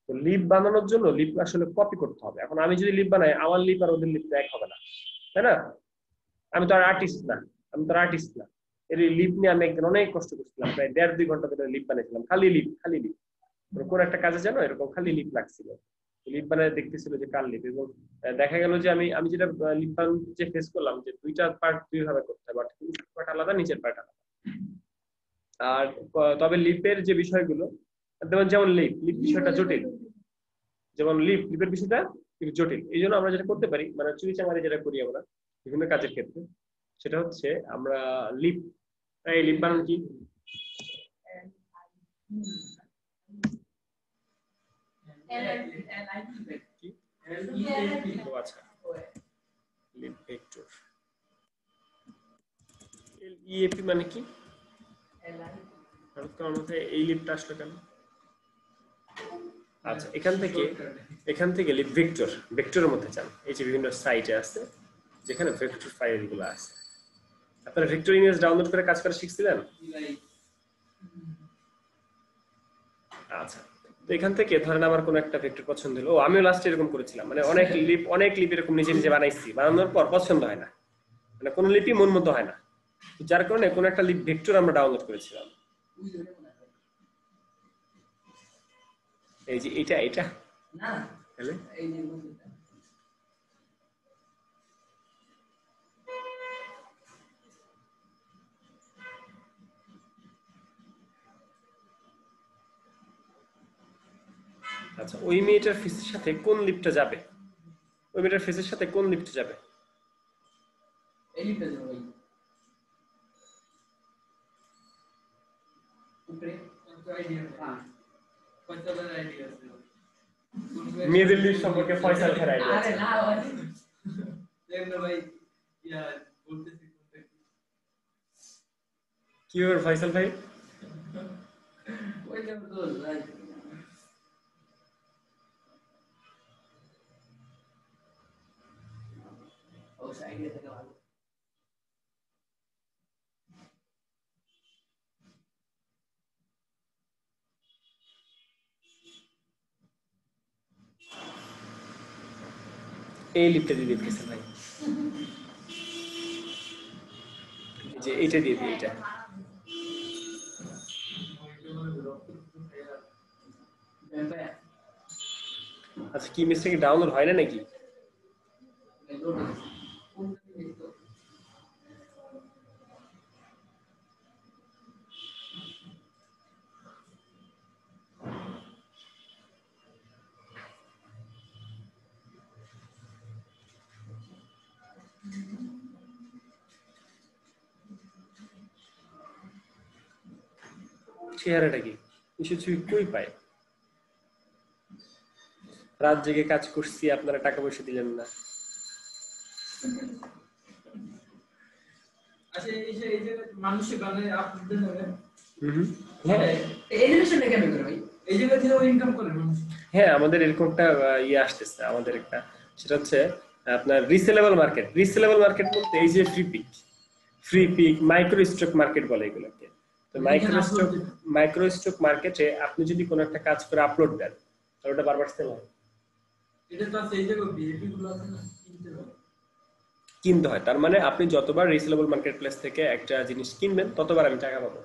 তো লিপ বানানোর জন্য লিপ আসলে কপি করতে হবে। এখন আমি যদি লিপ বানাই, আমার লিপ আর ওদের লিপ এক হবে না, তাই না? আমি তো আর আর্টিস্ট না, আমি তো আর্টিস্ট না। এর লিপ নিয়ে আমি একদিন অনেক কষ্ট করছিলাম, প্রায় 1.5-2 ঘন্টা ধরে লিপ বানাইছিলাম, খালি লিপ, খালি লিপ। কোন একটা কাজে জানো এরকম খালি লিপ লাগছিল, লিপ বানায় দেখতেছিল যে কার লিপ। এবং দেখা গেল যে আমি যেটা লিপ বান যে ফেস করলাম, যে দুইটা পার্ট দুই ভাবে করতে হবে, অর্থাৎ উপরের পার্ট আলাদা, নিচের পার্ট আলাদা। আর তবে লিপের যে বিষয়গুলো, যেমন লিপ লিপ বিষয়টা জটিল, যেমন লিপের বিষয়টা একটু জটিল। এই জন্য আমরা যেটা করতে পারি, মানে চুরি চামারি যেটা করি আমরা বিভিন্ন কাজের ক্ষেত্রে, সেটা হচ্ছে আমরা লিপ, এই লিপ বানান কি? আচ্ছা, লিপ ভেক্টর, এলইএপি মানে কি? কারণ এই লিপটা আসলে কেন? আচ্ছা, এখান থেকে লিপ ভেক্টর, ভেক্টরের মধ্যে যান। এই যে বিভিন্ন সাইটে আছে যেখানে ভেক্টর ফাইলগুলো আছে, আপনারা ভেক্টর ইমেজ ডাউনলোড করে কাজ করা শিখছিলেন? আচ্ছা, তো এখান থেকে ধরেন আমার কোনো একটা ভেক্টর পছন্দ হলো, আমিও লাস্টে এরকম করেছিলাম, মানে অনেক লিপ এরকম নিজে নিজে বানাইছি, বানানোর পর পছন্দ হয় না, মানে কোনো লিপই মন মতো হয় না, যার কারণে কোনো একটা লিপ ভেক্টর আমরা ডাউনলোড করেছিলাম। এই যে এটা না, তাহলে এই যে আচ্ছা, ওই মেয়েটার ফেসের সাথে কোন লিপটা যাবে? ওই মেয়েটার ফেসের সাথে কোন লিপটা যাবে? এই লিপটা যাবে ভাই, উপরে তো আইডিয়া হ্যাঁ, ফয়সালের আইডিয়া আছে, মেয়েদের লিপ সম্পর্কে ফয়সাল এর আইডিয়া আছে। আরে না ভাই, দেখো ভাই, ইয়া বলতেছি কি ওর ফয়সাল ভাই, ওই দেখো তো ভাই, ও সাইডে থেকে ভালো। এই লিপটা দিয়ে দিতেছে ভাই, যে এইটা দিয়ে দিই, এইটা। আচ্ছা, কি মিস্টেক ডাউনলোড হয় না নাকি? চেহারাটা কি কিছু কই পায়? রাত জেগে কাজ করছি, আপনারা টাকা পয়সা দিলেন না। আচ্ছা, এই যে মানুষে বানায় আপলোড হবে, হ্যাঁ এনিমেশনটা কেন করে ভাই? এই জায়গা থেকে ইনকাম করে মানুষ। হ্যাঁ, আমাদের এরকমটা আসতেছে, আমাদের একটা, সেটা হচ্ছে আপনার রিসেলেবল মার্কেট বলতে এই যে Freepik microstock market বলে এগুলোকে। তো মাইক্রো স্টক মার্কেটে আপনি যদি কোনো একটা কাজ করে আপলোড দেন, তাহলে ওটা বারবার সেল হয়। এটা তো সেই জায়গায় ভিআইপি গুলো আছে না, কিনতে হয়। তার মানে আপনি যতবার রিসেলেবল মার্কেট প্লেস থেকে একটা জিনিস কিনবেন, ততবার আমি টাকা পাবো।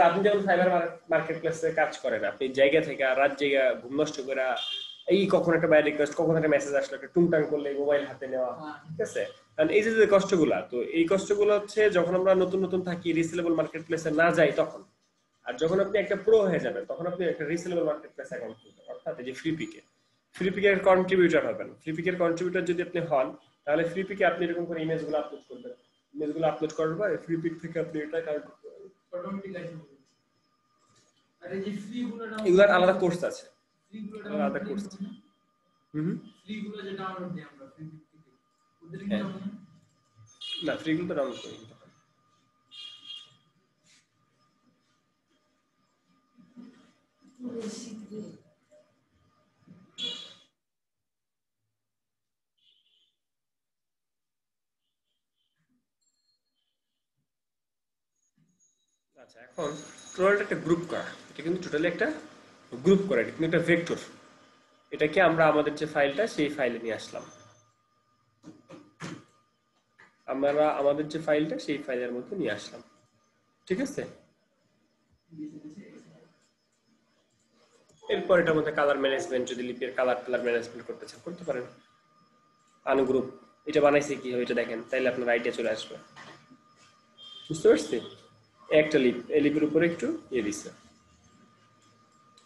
আপনি যেমন সাইবার মার্কেট প্লেসে কাজ করেন, আপনি জায়গা থেকে রাত জায়গা ঘুম নষ্ট করে, এই কখন একটা বাই রিকোয়েস্ট, কখন একটা মেসেজ আসলো, একটা টুংটাং করলে মোবাইল হাতে নেওয়া, ঠিক আছে? কারণ এই যে কষ্টগুলা, তো এই কষ্টগুলো হচ্ছে যখন আমরা নতুন থাকি, রিসেলেবল মার্কেট প্লেসে না যাই তখন। আর যখন আপনি একটা প্রো হয়ে যাবেন, তখন আপনি একটা রিসেলেবল মার্কেট প্লেস অ্যাকাউন্ট খুলবেন, অর্থাৎ এই যে ফ্রিপিকের কন্ট্রিবিউটর হবেন। ফ্রিপিকের কন্ট্রিবিউটর যদি আপনি হন, তাহলে ফ্রিপিকে আপনি এরকম করে ইমেজগুলো আপলোড করবেন। ইমেজগুলো আপলোড করার পর ফ্রিপিক থেকে আপনি এটা কাউন্ট করতে পারবেন অটোমেটিক আসবে। আর এই যে ফ্রিগুলো এগুলোর আলাদা কোর্স আছে, আলাদা কোর্স আছে। ফ্রিগুলো যে ডাউনলোড দিই আমরা ফ্রিপিক থেকে, ওদের কি না, ফ্রিগুলো তো ডাউনলোড করি না। আচ্ছা, এখন টোটাল একটা গ্রুপ করা, এটা কিন্তু টোটালি একটা গ্রুপ করা, এটা কিন্তু একটা ভেক্টর। এটাকে আমরা আমাদের যে ফাইলটা সেই ফাইলে নিয়ে আসলাম, আমরা আমাদের যে ফাইলটা সেই ফাইলের মধ্যে নিয়ে আসলাম, ঠিক আছে। এরপর এটার মধ্যে কালার ম্যানেজমেন্ট, যদি লিপির কালার ম্যানেজমেন্ট করতে চান করতে পারেন। আনগ্রুপ এটা বানাইছে কি হবে এটা দেখেন, তাইলে আপনার আইডিয়া চলে আসবে, বুঝতে পারছি। একটা লিপ, এই লিপের উপরে একটু দিচ্ছে,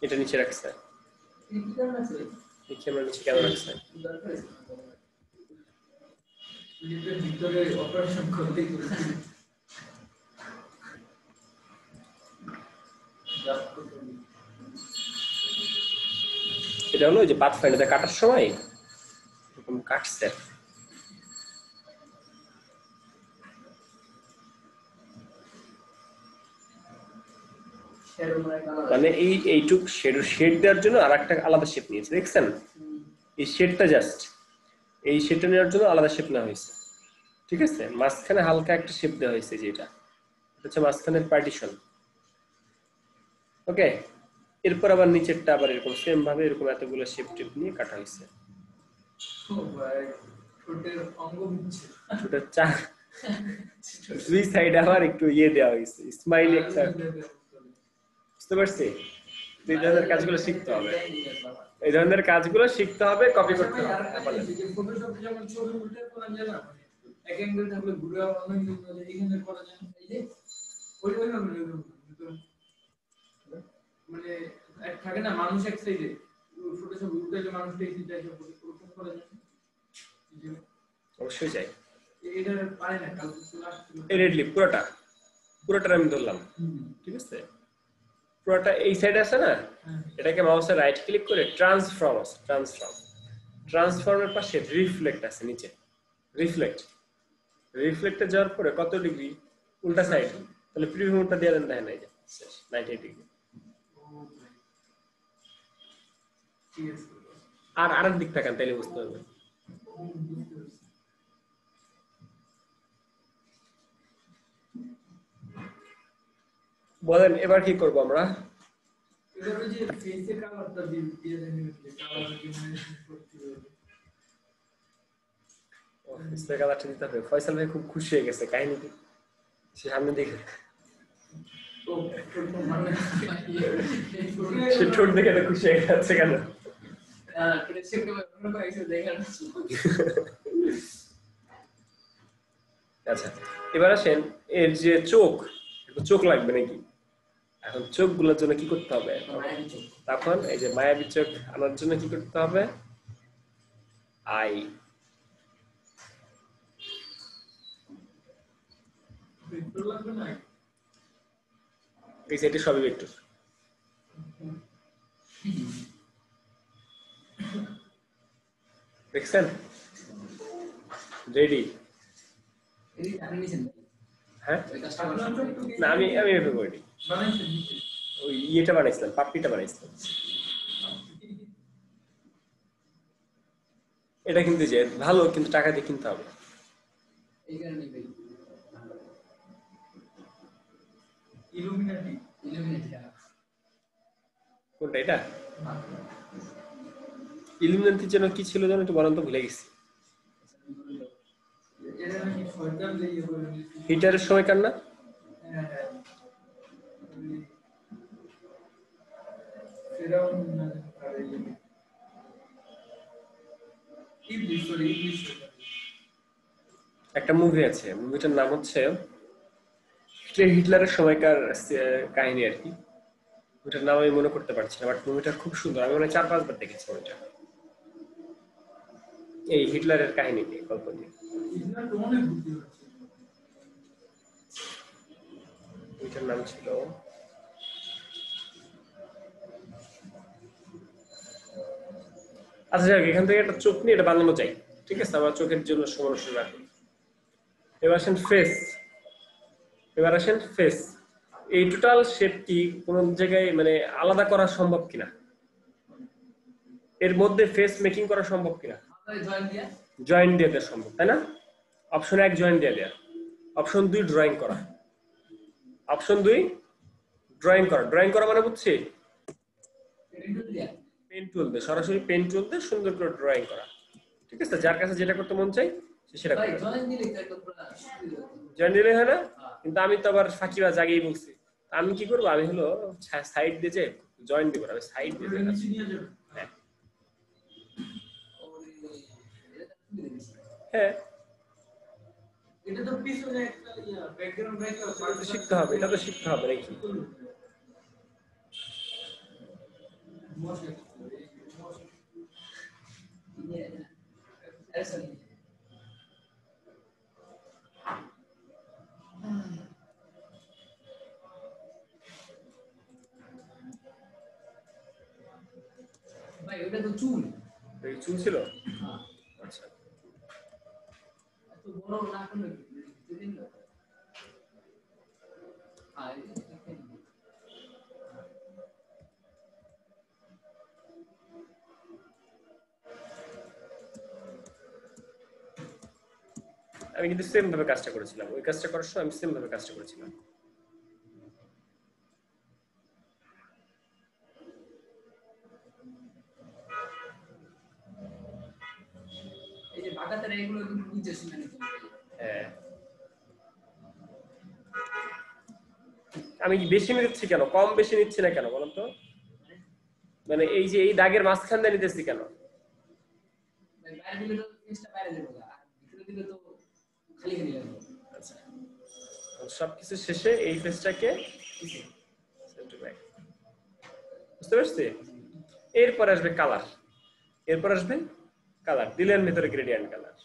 এটা নিচে রাখছে, এই ক্যামেরা নিচে কেন রাখছে? এটা হলো যে পাথফাইন্ডার কাটার সময় এরকম কাটছে, মানে এইটুক শেড দেওয়ার জন্য আর একটা আলাদা শেপ নিয়েছে, দেখছেন? এই শেডটা জাস্ট এই শেডটা নেওয়ার জন্য আলাদা শেপ নেওয়া হয়েছে, ঠিক আছে। মাঝখানে হালকা একটা শেপ দেওয়া হয়েছে, যেটা হচ্ছে মাঝখানের পার্টিশন, ওকে। এরপর আবার নিচেরটা আবার এরকম সেম ভাবে এরকম এতগুলো শেপ টেপ নিয়ে কাটা হয়েছে। ছোট চা দুই সাইডে আবার একটু দেওয়া হয়েছে, স্মাইলি একটা, বুঝতে পারছি। এই ধরনের কাজগুলো শিখতে হবে, এই ধরনের কাজগুলো শিখতে হবে, কপি করতে হবে। মানে থাকে না মানুষ এক সাইডে ফটোশপ উল্টাইলে মানুষটা এই সাইডে এসে ওরকম করা যায়, অবশ্যই যাই। এটা পারে না এই রেড লিপ পুরোটা আমি ধরলাম, ঠিক আছে। পুরোটা এই সাইডে আছে না, এটাকে মাউসে রাইট ক্লিক করে ট্রান্সফর্ম আছে, ট্রান্সফর্মের পাশে রিফ্লেক্ট আছে নিচে, রিফ্লেক্টে যাওয়ার পরে কত ডিগ্রি উল্টা সাইড, তাহলে প্রিভিউটা দিয়ে দেন, দেখেন এই যে 90 ডিগ্রি। আর আরেক দিক তাকান, তাইলে বুঝতে পারবেন। বলেন এবার কি করব আমরা? ফয়সাল ভাই খুব খুশি হয়ে গেছে কাহিনী, সে সামনে দেখে সে ঠোঁট দেখে খুশি হয়ে যাচ্ছে কেন? আচ্ছা, এবার আসেন এর যে চোখ লাগবে নাকি? এখন চোখগুলোর জন্য কি করতে হবে? তখন এই যে মায়াবী চোখ আনার জন্য কি করতে হবে? আই এই সেটি সবই ভেক্টর। দেখছেন? রেডি? হ্যাঁ না, আমি এভাবে করি, ওই ইয়েটা বানাইছিলাম, পাপড়িটা বানাইছিলাম। এটা কিন্তু যে ভালো, কিন্তু টাকা দিয়ে কিনতে হবে। কোনটা এটা? ইলুমিনাতির জন্য কি ছিল জানো, একটু বলেন তো, ভুলে গেছি। হিটারের সময় কার না? একটা মুভি আছে, মুভিটার নাম হচ্ছে হিটলারের সময়কার কাহিনী আর কি। মুভিটার নাম আমি মনে করতে পারছি না, বাট মুভিটা খুব সুন্দর, আমি মনে হয় 4-5 বার দেখেছি মুভিটা। এই হিটলারের কাহিনী নিয়ে, গল্প নিয়ে। মুভিটার নাম ছিল আচ্ছা যাক, এখান থেকে একটা চোখ নিয়ে এটা বানানো চাই, ঠিক আছে। আমার চোখের জন্য সমালোচনা করি। এবার আসেন ফেস। এই টোটাল শেপটি কোন জায়গায় মানে আলাদা করা সম্ভব কিনা, এর মধ্যে ফেস মেকিং করা সম্ভব কিনা? জয়েন্ট দিয়ে দেওয়া সম্ভব, তাই না? অপশন 1 জয়েন্ট দিয়ে দেওয়া, অপশন 2 ড্রয়িং করা, অপশন 2 ড্রয়িং করা মানে বুঝছি এটা দিয়া পেন টুল দিয়ে সরাসরি পেন টুল দিয়ে সুন্দর করে ড্রয়িং করা, ঠিক আছে? যার কাছে যেটা করতে মন চাই সে সেটা ভাই করে। জয়েন দিলে তো একটা পুরো সুবিধা হতো। জয়েন দিলে হয় না, কিন্তু আমি তো আবার ফাঁকিবা জাগিয়ে বলছি, আমি কি করবো, আমি হলো সাইড দিয়ে যে জয়েন দিব, আমি সাইড দিয়ে পুরো নিচে নিয়ে যাবে। হ্যাঁ ওরে, এটা তো সুবিধা দিছে। হ্যাঁ, এটা তো পিছনে একটা ব্যাকগ্রাউন্ড শিখতে হবে, এটা তো শিখতে হবে নাকি? ভাই ওটা তো চুল। এই চুল ছিল, হ্যাঁ, আচ্ছা এত বড় না করলে দিন না। হ্যাঁ, আমি কিন্তু সেম ভাবে কাজটা করেছিলাম, ওই কাজটা করার সময় আমি সেম ভাবে কাজটা করেছিলাম। এই যে বাগাতের এগুলো কিন্তু বুঝেছি মানে কি। হ্যাঁ, আমি বেশি নিচ্ছি কেন, কম বেশি নিচ্ছি না কেন বলুন তো? মানে এই যে এই দাগের মাঝখান দিয়ে নিতেছি কেন? ভাই বাইরে দিলে তো ফেসটা বাইরে যাবে আর ভিতরে দিলে তো খালি খালি লাগবে। আচ্ছা, সবকিছু শেষে এই ফেসটাকে বুঝতে পারছি। এরপর আসবে কালার, এরপর আসবে কালার, দিলেন ভিতরে গ্রেডিয়েন্ট কালার।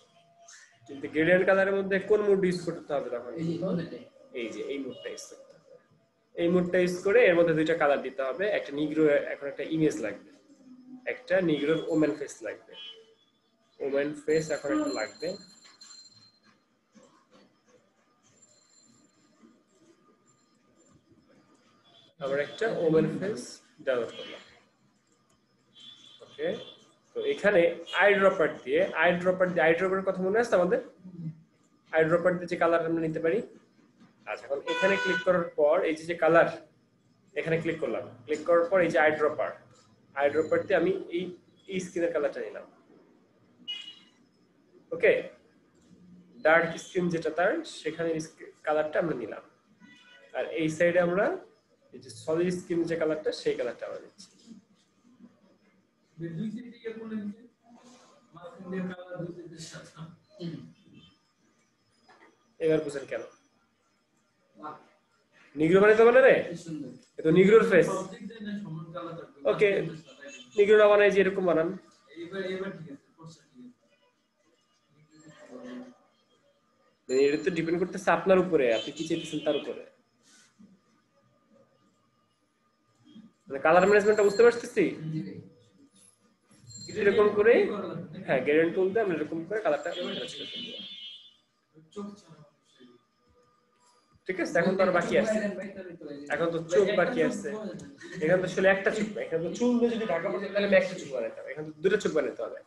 কিন্তু গ্রেডিয়েন্ট কালারের মধ্যে কোন মুড ইউজ করতে হবে তখন? এই যে ওটাই। এই যে এই মুডটা ইউজ করতে হবে। এই মুডটা ইউজ করে এর মধ্যে দুইটা কালার দিতে হবে। একটা নিগ্রো, এখন একটা ইমেজ লাগবে, একটা নিগ্রোর ওমেন ফেস লাগবে, ওমেন ফেস এখন একটা লাগবে। আমরা একটা ওমেন ফেস ডাউনলোড করলাম। ওকে, তো এখানে আই ড্রপার দিয়ে আই ড্রপারের কথা মনে আছে আমাদের? আই ড্রপার দিয়ে যে কালার আমরা নিতে পারি। আচ্ছা, এখন এখানে ক্লিক করার পর এই যে কালার, এখানে ক্লিক করলাম, ক্লিক করার পর এই যে আই ড্রপার দিয়ে আমি এই স্কিনের কালারটা নিলাম। ওকে, ডার্ক স্কিন যেটা তার সেখানে কালারটা আমরা নিলাম, আর এই সাইডে আমরা এই যে সলিড স্কিন যে কালারটা সেই কালারটা আমরা নিচ্ছি। দুই সাইডে কি করলে নিচে মাঝখান দিয়ে কালার দুই সাইডে সাদা। এবার বুঝেন কেন বাহ, নিগ্রো মানে তো বলে রে, কি সুন্দর। এটা নিগ্রোর ফেস। প্রত্যেক দিনে সমান কালার থাকবে। ওকে, নিগ্রো না বানাই যে এরকম বানান। এবার ঠিক আছে, ফর্সা ঠিক আছে। এটা তো ডিপেন্ড করতেছে আপনার উপরে, আপনি কি চাইতেছেন তার উপরে। মানে কালার ম্যানেজমেন্টটা বুঝতে পারতেছি। জি ভাই। এরকম করে হ্যাঁ, গ্রেডিয়েন্ট টুল দিয়ে আমরা এরকম করে কালারটা ম্যানেজ করে ফেলবো। চোখ ছাড়া। ঠিক আছে, এখন তো আর বাকি আছে, এখন তো চোখ বাকি আছে। এখানে তো আসলে একটা চোখ না, এখানে তো চুল দিয়ে যদি ঢাকা পড়ে তাহলে আমি একটা চোখ বানাতে হবে, এখানে তো দুটো চোখ বানাতে হবে।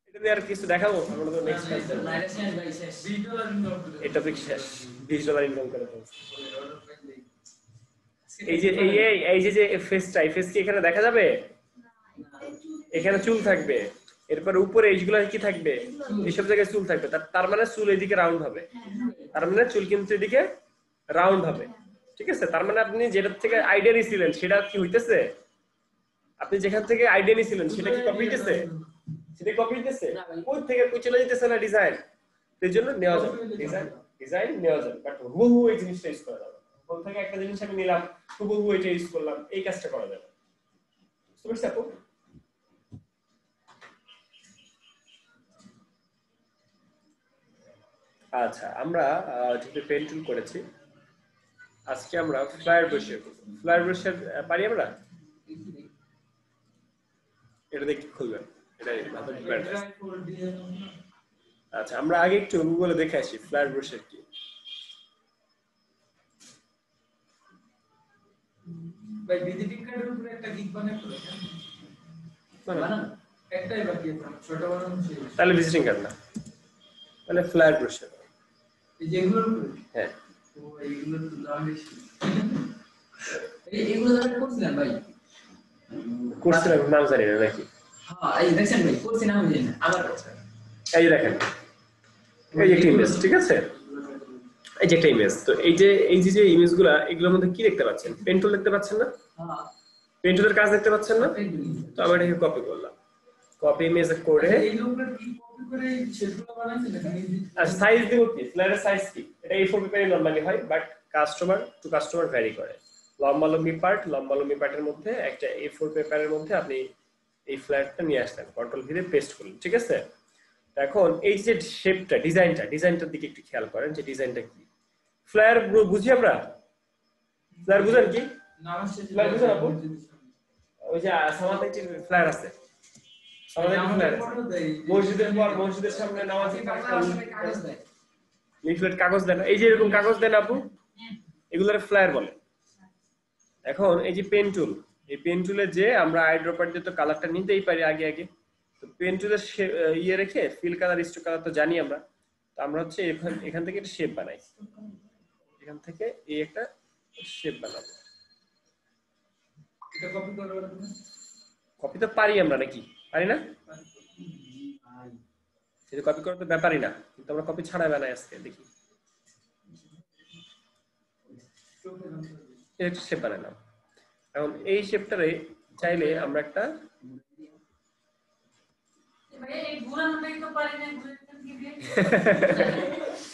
এটা দিয়ে আর কিছু দেখাবো আমরা তো নেক্সট ক্লাসে। এটা তো শেষ, $20 ইনকাম করে ফেলছি। এই যে এই যে ফেসটা, এই ফেস কি এখানে দেখা যাবে? এখানে চুল থাকবে, এরপর উপরে এইগুলো কি থাকবে? এইসব জায়গায় চুল থাকবে, তার মানে চুল এদিকে রাউন্ড হবে, তার মানে চুল কিন্তু এদিকে রাউন্ড হবে। ঠিক আছে, তার মানে আপনি যেটা থেকে আইডিয়া নিয়েছিলেন সেটা কি হইতেছে? আপনি যেখান থেকে আইডিয়া নিয়েছিলেন সেটা কি কপি হইতেছে? সেটা কপি হইতেছে, ওই থেকে কই চলে যেতেছে না ডিজাইন। এই জন্য নেওয়া যাবে ডিজাইন নেওয়া যাবে, বাট হুবহু এই জিনিসটা ইউজ করা যাবে। কোন থেকে একটা জিনিস আমি নিলাম, হুবহু এটা ইউজ করলাম, এই কাজটা করা যাবে। বুঝতে পারছেন আপু? আচ্ছা, আমরা যেহেতু পেন টুল করেছি, আজকে আমরা ফ্লায়ার ব্রাশের করব। ফ্লায়ার ব্রাশের পারি আমরা? এটা দেখে খুলবেন, এটা মাথায় ঢুকাবেন। আচ্ছা, আমরা আগে একটু গুগলে দেখে আসি ফ্লায়ার ব্রাশের কি। ভাই ভিজিটিং কার্ডের উপরে একটা গিগ বানাতে হবে। বানান একটাই বাকি আছে, ছোট বানানো শেষ। তাহলে ভিজিটিং কার্ড না, তাহলে ফ্লায়ার ব্রাশের। এই যেগুলোর উপরে হ্যাঁ ও এইগুলোর তো দাম বেশি এইগুলো আমি করছিলাম ভাই কোর্সের নাম জানি না নাকি হ্যাঁ এই দেখছেন ভাই করছি না আমি না আবার এই যে দেখেন এই যে একটা ইমেজ ঠিক আছে এই যে একটা ইমেজ তো এই যে ইমেজগুলা এগুলোর মধ্যে কি দেখতে পাচ্ছেন পেন টুল দেখতে পাচ্ছেন না হ্যাঁ পেন টুলের কাজ দেখতে পাচ্ছেন না তো আমি এটাকে কপি করলাম কপি ইমেজ করে এইগুলো উপরে কি কপি করে সেগুলো বানাইছেন নাকি আর সাইজ দিব কি স্লাইডের সাইজ কি এটা A4 পেপারে নরমালি হয় but customer to customer vary করে লম্বালম্বি পার্টের মধ্যে একটা A4 পেপারের মধ্যে আপনি এই ফ্ল্যাটটা নিয়ে আসলেন কন্ট্রোল ভি দিয়ে পেস্ট করলেন ঠিক আছে এখন এই যে শেপটা ডিজাইনটার দিকে একটু খেয়াল করেন যে ডিজাইনটা কি ফ্লায়ার বুঝি আমরা ফ্লায়ার বুঝেন কি নামাজ শেষে ফ্লায়ার বুঝেন আপু ওই যে সামাতে একটি ফ্লায়ার আছে সামাতে একটি ফ্লায়ার মসজিদের সামনে নামাজে কাগজ দেয় লিফলেট কাগজ দেন এই যে এরকম কাগজ দেন আপু এগুলোর ফ্লায়ার বলে এখন এই যে পেন টুল এই পেন টুলে যে আমরা আইড্রপার দিয়ে তো কালারটা নিতেই পারি আগে তো পেন টুলের ইয়ে রেখে ফিল কালার স্ট্রোক কালার তো জানি আমরা তো আমরা হচ্ছে এখান থেকে একটা শেপ বানাই এখান থেকে এই একটা শেপ বানাবো এটা কপি করব কপি তো পারি আমরা নাকি পারি না সেটা কপি করার তো ব্যাপারই না কিন্তু আমরা কপি ছাড়া বানাই আজকে দেখি একটা শেপ বানালাম এখন এই শেপটারে চাইলে আমরা একটা ভাই এই ঘোরানোটাই তো পারি না ঘুরে কি দিয়ে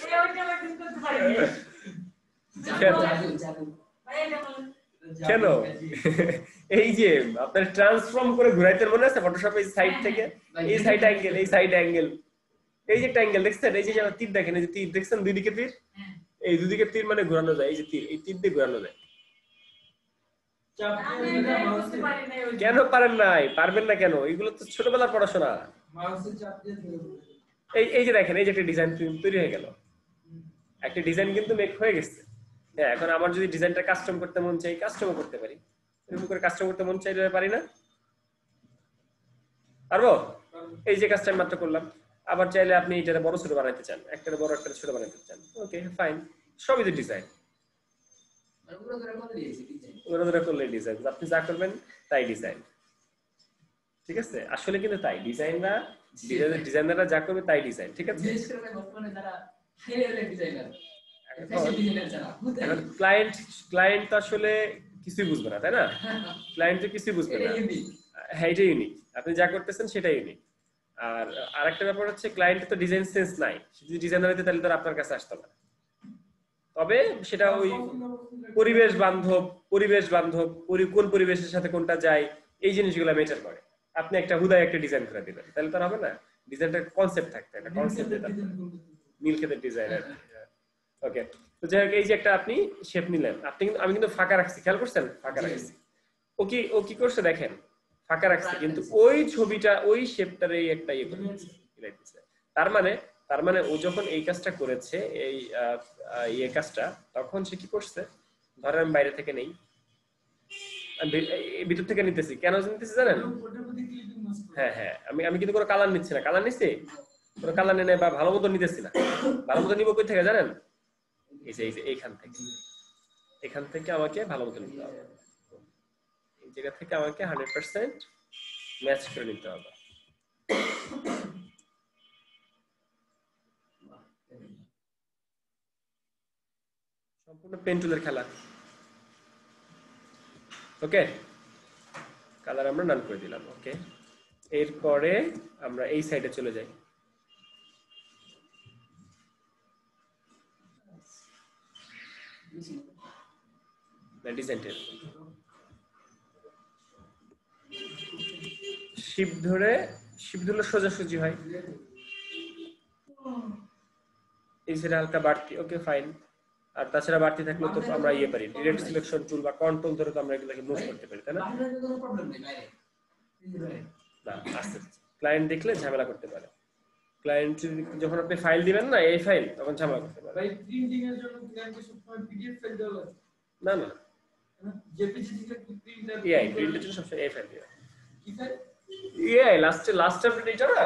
এই ওইটা আমি কিন্তু করতে পারি জাদু ভাই এটা বলেন কেন এই যে আপনার ট্রান্সফর্ম করে ঘুরাইতে মনে আছে ফটোশপে এই সাইড থেকে এই সাইড অ্যাঙ্গেল এই যে একটা অ্যাঙ্গেল দেখছেন এই যে তীর দেখেন এই যে তীর দেখছেন দুই দিকে তীর এই দুই দিকে তীর মানে ঘোরানো যায় এই যে তীর এই তীর দিয়ে ঘোরানো যায় আমি এটা বুঝতে পারি না ওই কেন পারবেন না কেন এগুলো তো ছোটবেলার পড়াশোনা মাউসের চাপ দিয়ে ধরে এই যে দেখেন এই যে একটা ডিজাইন তৈরি হয়ে গেল একটা ডিজাইন কিন্তু মেক হয়ে গেছে হ্যাঁ এখন আমার যদি ডিজাইনটা কাস্টম করতে মন চাই কাস্টমও করতে পারি এরকম করে কাস্টম করতে মন চাইলে পারি না পারবো এই যে কাজটা আমি মাত্র করলাম আবার চাইলে আপনি এটা বড় ছোট বানাইতে চান একটা বড় একটা ছোট বানাইতে চান ওকে ফাইন সবই তো ডিজাইন ওরা করলে ডিজাইন আপনি যা করবেন তাই ডিজাইন ঠিক আছে আসলে কিন্তু তাই ডিজাইনাররা যা করবে তাই ডিজাইন ঠিক আছে বিশেষ করে বর্তমানে যারা হাই লেভেলের ডিজাইনার ফ্যাশন ডিজাইনার যারা এখন ক্লায়েন্ট তো আসলে কিছুই বুঝবে না তাই না ক্লায়েন্ট তো কিছুই বুঝবে না হ্যাঁ এটা ইউনিক আপনি যা করতেছেন সেটা ইউনিক আর আরেকটা ব্যাপার হচ্ছে ক্লায়েন্টের তো ডিজাইন সেন্স নাই যদি ডিজাইনার হইতে তাহলে তো আপনার কাছে আসতো না তবে সেটা ওই পরিবেশ বান্ধব কোন পরিবেশের সাথে কোনটা যায় এই জিনিসগুলো মেটার করে আপনি একটা হুদায় একটা ডিজাইন করে দিবেন তাহলে তো হবে না ডিজাইনটার কনসেপ্ট থাকতে একটা কনসেপ্ট নীলক্ষেতের ডিজাইনার ওকে তো যাই হোক এই যে একটা আপনি শেপ নিলেন আমি কিন্তু ফাঁকা রাখছি খেয়াল করছেন ফাঁকা রাখছি ও কি করছে দেখেন ফাঁকা রাখছি কিন্তু ওই ছবিটা ওই শেপটার এই একটা ইয়ে করে দিচ্ছে তার মানে ও যখন এই কাজটা করেছে এই ইয়ে কাজটা তখন সে কি করছে ধরেন আমি বাইরে থেকে নেই ভিতর থেকে নিতেছি কেন নিতেছি জানেন হ্যাঁ আমি কিন্তু কোনো কালার নিচ্ছি না কালার নিচ্ছি কোনো কালার নেই বা ভালো মতো নিতেছি না ভালো মতো নিব কই থেকে জানেন এই যে এখান থেকে আমাকে ভালো মতো নিতে হবে এই জায়গা থেকে আমাকে 100% ম্যাচ করে নিতে হবে সম্পূর্ণ পেন টুলের খেলা ওকে কালার আমরা নান করে দিলাম ওকে এরপরে আমরা এই সাইডে চলে যাই ডিজাইনটা শিপ ধরে সোজাসুজি হয় এই সাইডে হালকা বাড়তি ওকে ফাইন আর তাছাড়া বাড়তি থাকলে তো আমরা ইয়ে পারি ডিরেক্ট সিলেকশন টুল বা কন্ট্রোল ধরে তো আমরা এগুলোকে মুভ করতে পারি তাই না আস্তে ক্লায়েন্ট দেখলে ঝামেলা করতে পারে ক্লায়েন্ট যখন আপনি ফাইল দিবেন না এই ফাইল তখন ঝামেলা করতে পারে ভাই প্রিন্টিং এর জন্য ক্লায়েন্টকে সবসময় পিডিএফ ফাইল দেওয়া লাগে না জেপিজি থেকে প্রিন্টার এআই প্রিন্টের জন্য সবসময় এই ফাইল দিবেন কি ফাইল এআই লাস্ট আপডেট এটা না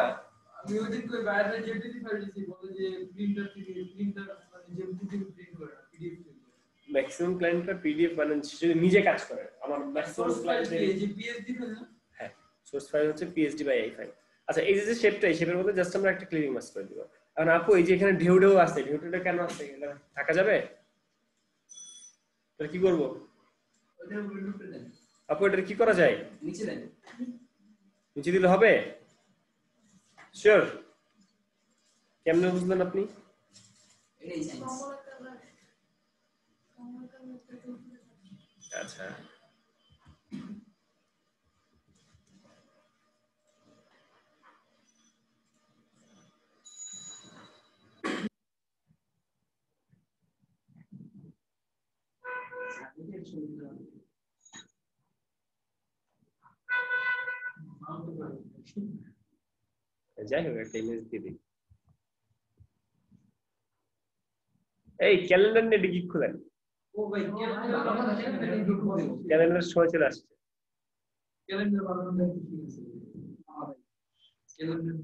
আমি ওই দিন কই বাইরে জেপিজি ফাইল দিছি বলে যে প্রিন্টার থেকে প্রিন্টার মানে যে প্রিন্ট করে পিডিএফ ম্যাক্সিমাম ক্লায়েন্টরা পিডিএফ বানান যদি নিজে কাজ করে আমার ম্যাক্সিমাম সোর্স ফাইল ক্লায়েন্টদের এই যে পিএসডি ফাইল না হ্যাঁ সোর্স ফাইল হচ্ছে পিএসডি বাই আই ফাইল আচ্ছা এই যে শেপটা এই শেপের মধ্যে জাস্ট আমরা একটা ক্লিপিং মাস্ক করে দিব এখন আপু এই যে এখানে ঢেউ ঢেউ আছে ঢেউটা কেন আছে এটা থাকা যাবে তাহলে কি করব ওটার উপরে ঢুকে দেন আপু এটা কি করা যায় নিচে দেন নিচে দিলে হবে শিওর কেমনে বুঝলেন আপনি এটাই সাইন্স আচ্ছা যাই হোক একটা ইমেজ দিয়ে দিই এই ক্যালেন্ডার নেটে কি খুলেন ও ভাই ক্যালেন্ডার সময় চলে আসছে ক্যালেন্ডার বানানোটা কি আছে ক্যালেন্ডার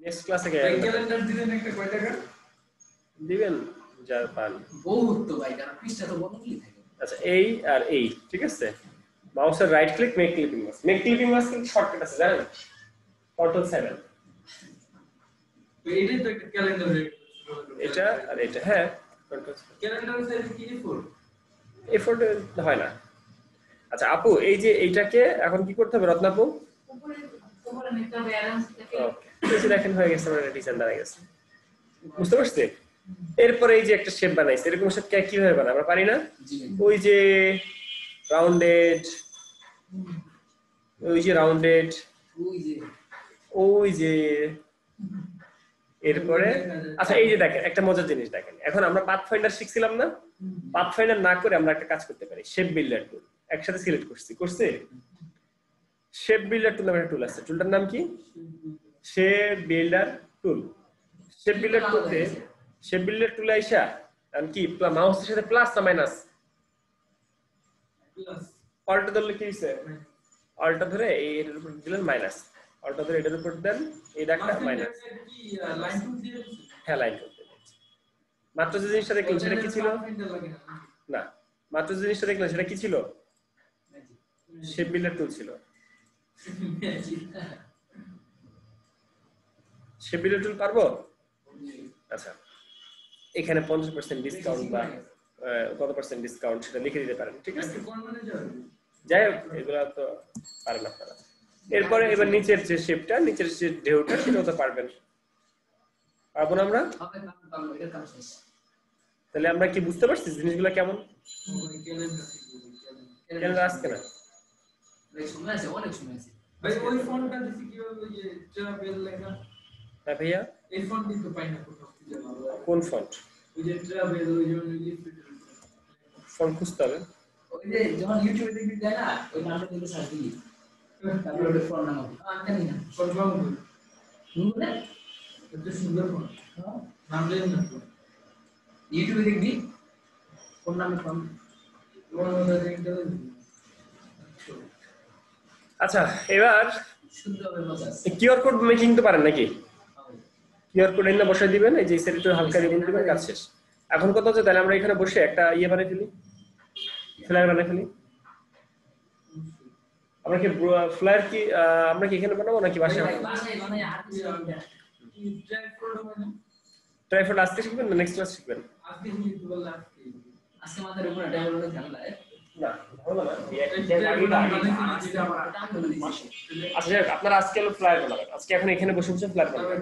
নেক্সট ক্লাসে ক্যালেন্ডার দিলেন একটা কয় টাকা দিবেন যার পান বহুত তো ভাই কারণ পৃষ্ঠা তো বদলই থাকে আচ্ছা এই আর এই ঠিক আছে মাউসের right click make clipping mask কিন্তু শর্টকাট আছে জানেন কন্ট্রোল 7 তো এইটাই তো একটা ক্যালেন্ডার এটা আর এটা হ্যাঁ কন্ট্রোল ক্যালেন্ডারের সাইজ কি এফোর্ট হয় না আচ্ছা আপু এই যে এইটাকে এখন কি করতে হবে রত্নাপু উপরে নিতে হবে অ্যারেঞ্জ থেকে ওকে এই যে দেখেন হয়ে গেছে আমার ডিজাইন দাঁড়িয়ে গেছে বুঝতে পারছিস এরপরে এই যে একটা শেপ বানাইছে এরকম শেপ কিভাবে বানাই আমরা পারি না ওই যে রাউন্ডেড ওই যে এরপরে আচ্ছা এই যে দেখেন একটা মজার জিনিস দেখেন এখন আমরা পাথফাইন্ডার শিখছিলাম না পাথফাইন্ডার না করে আমরা একটা কাজ করতে পারি শেপ বিল্ডার টুল একসাথে সিলেক্ট করছি শেপ বিল্ডার টুল নামের টুল আছে টুলটার নাম কি শেপ বিল্ডার টুল শেপ বিল্ডার টুল আইসা আর কি মাউসের সাথে প্লাস না মাইনাস প্লাস অল্টা ধরলে কি হইছে অল্টা ধরে এটার উপর দিলেন মাইনাস অল্টা ধরে এটার উপর দেন এই একটা মাইনাস কি লাইন টুল দিয়ে হ্যাঁ লাইন টুল মাত্র যে জিনিসটা দেখলেন সেটা কি ছিল না মাত্র যে জিনিসটা দেখলেন সেটা কি ছিল শেপ বিল্ডার টুল ছিল শেপ বিল্ডার টুল পারবো আচ্ছা এখানে 50% ডিসকাউন্ট বা কত পার্সেন্ট ডিসকাউন্ট সেটা লিখে দিতে পারেন ঠিক আছে যাই হোক এগুলা তো পারেন আপনারা এরপরে এবার নিচের যে শেপটা নিচের যে ঢেউটা সেটাও তো পারবেন পারবো না আমরা তাহলে আমরা কি বুঝতে পারছি জিনিসগুলো কেমন ক্যালেন্ডার আসছে না অনেক সময় আছে ভাই ওই ফন্টটা দিছি কিভাবে ওই যে ট্রাভেল লেখা হ্যাঁ ভাইয়া এই ফন্ট কিন্তু পাই না কোথাও খুঁজে ভালো কোন ফন্ট ওই যে ট্রাভেল ওই যে ফন্ট খুঁজতে হবে ওই যে যখন ইউটিউবে দেখবি যায় না ওই নামটা কিন্তু সার্চ দিই তারপরে ওই ফন্ট নাম হবে জানি না কনফার্ম করি শুনলে এটা সুন্দর ফন্ট নাম দেন না ইউটিউবে দেখবি কোন নামে ফন্ট ওটা দেখতে আচ্ছা এবার কিউআর কোড মেকিং তো পারেন নাকি কিউআর কোড এনে বসাই দিবেন এই যে সেটা হালকা রিবন দিবেন কাজ শেষ এখন কথা হচ্ছে তাহলে আমরা এখানে বসে একটা বানাই ফেলি ফ্লায়ার বানাই ফেলি আমরা কি ফ্লায়ার কি আমরা কি এখানে বানাবো নাকি বাসায় ট্রাইফোড আজকে শিখবেন না নেক্সট ক্লাস শিখবেন আজকে আমাদের উপরে ডেভেলপমেন্ট ঝামেলা না ভালো না আচ্ছা আপনারা আজকে ফ্লায়ার বানাবেন আজকে এখন এখানে বসে বসে ফ্লায়ার বানাবেন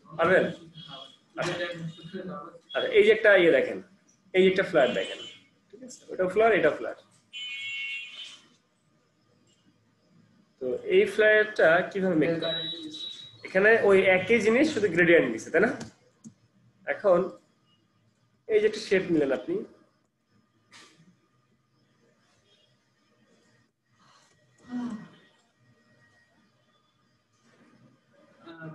পারবেন আচ্ছা এই যে একটা দেখেন এই যে একটা ফ্লায়ার দেখেন ঠিক আছে ওটা ফ্লায়ার এটা ফ্লায়ার তো এই ফ্লায়ারটা কিভাবে মেক করবেন এখানে ওই একই জিনিস শুধু গ্রেডিয়েন্ট দিছে তাই না এখন এই যে একটা শেপ নিলেন আপনি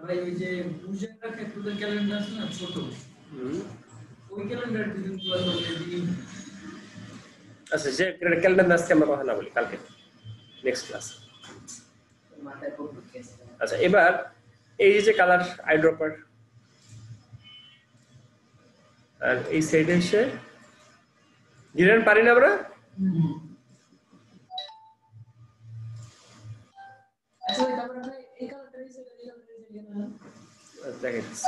ভাই ওই যে বুঝাটা ক্ষেত্রে ক্যালেন্ডার আছে না ছোট ওই ক্যালেন্ডার দিন পুরো দিন আচ্ছা যে ক্যালেন্ডার আজকে আমরা কথা না বলি কালকে নেক্সট ক্লাস আচ্ছা এবার এই যে কালার আইড্রপার আর এই সাইডে এসে গ্রেডিয়েন্ট পারি না আমরা। আচ্ছা তারপর আমরা এই কালারটা এই সাইডে না দেখাচ্ছি।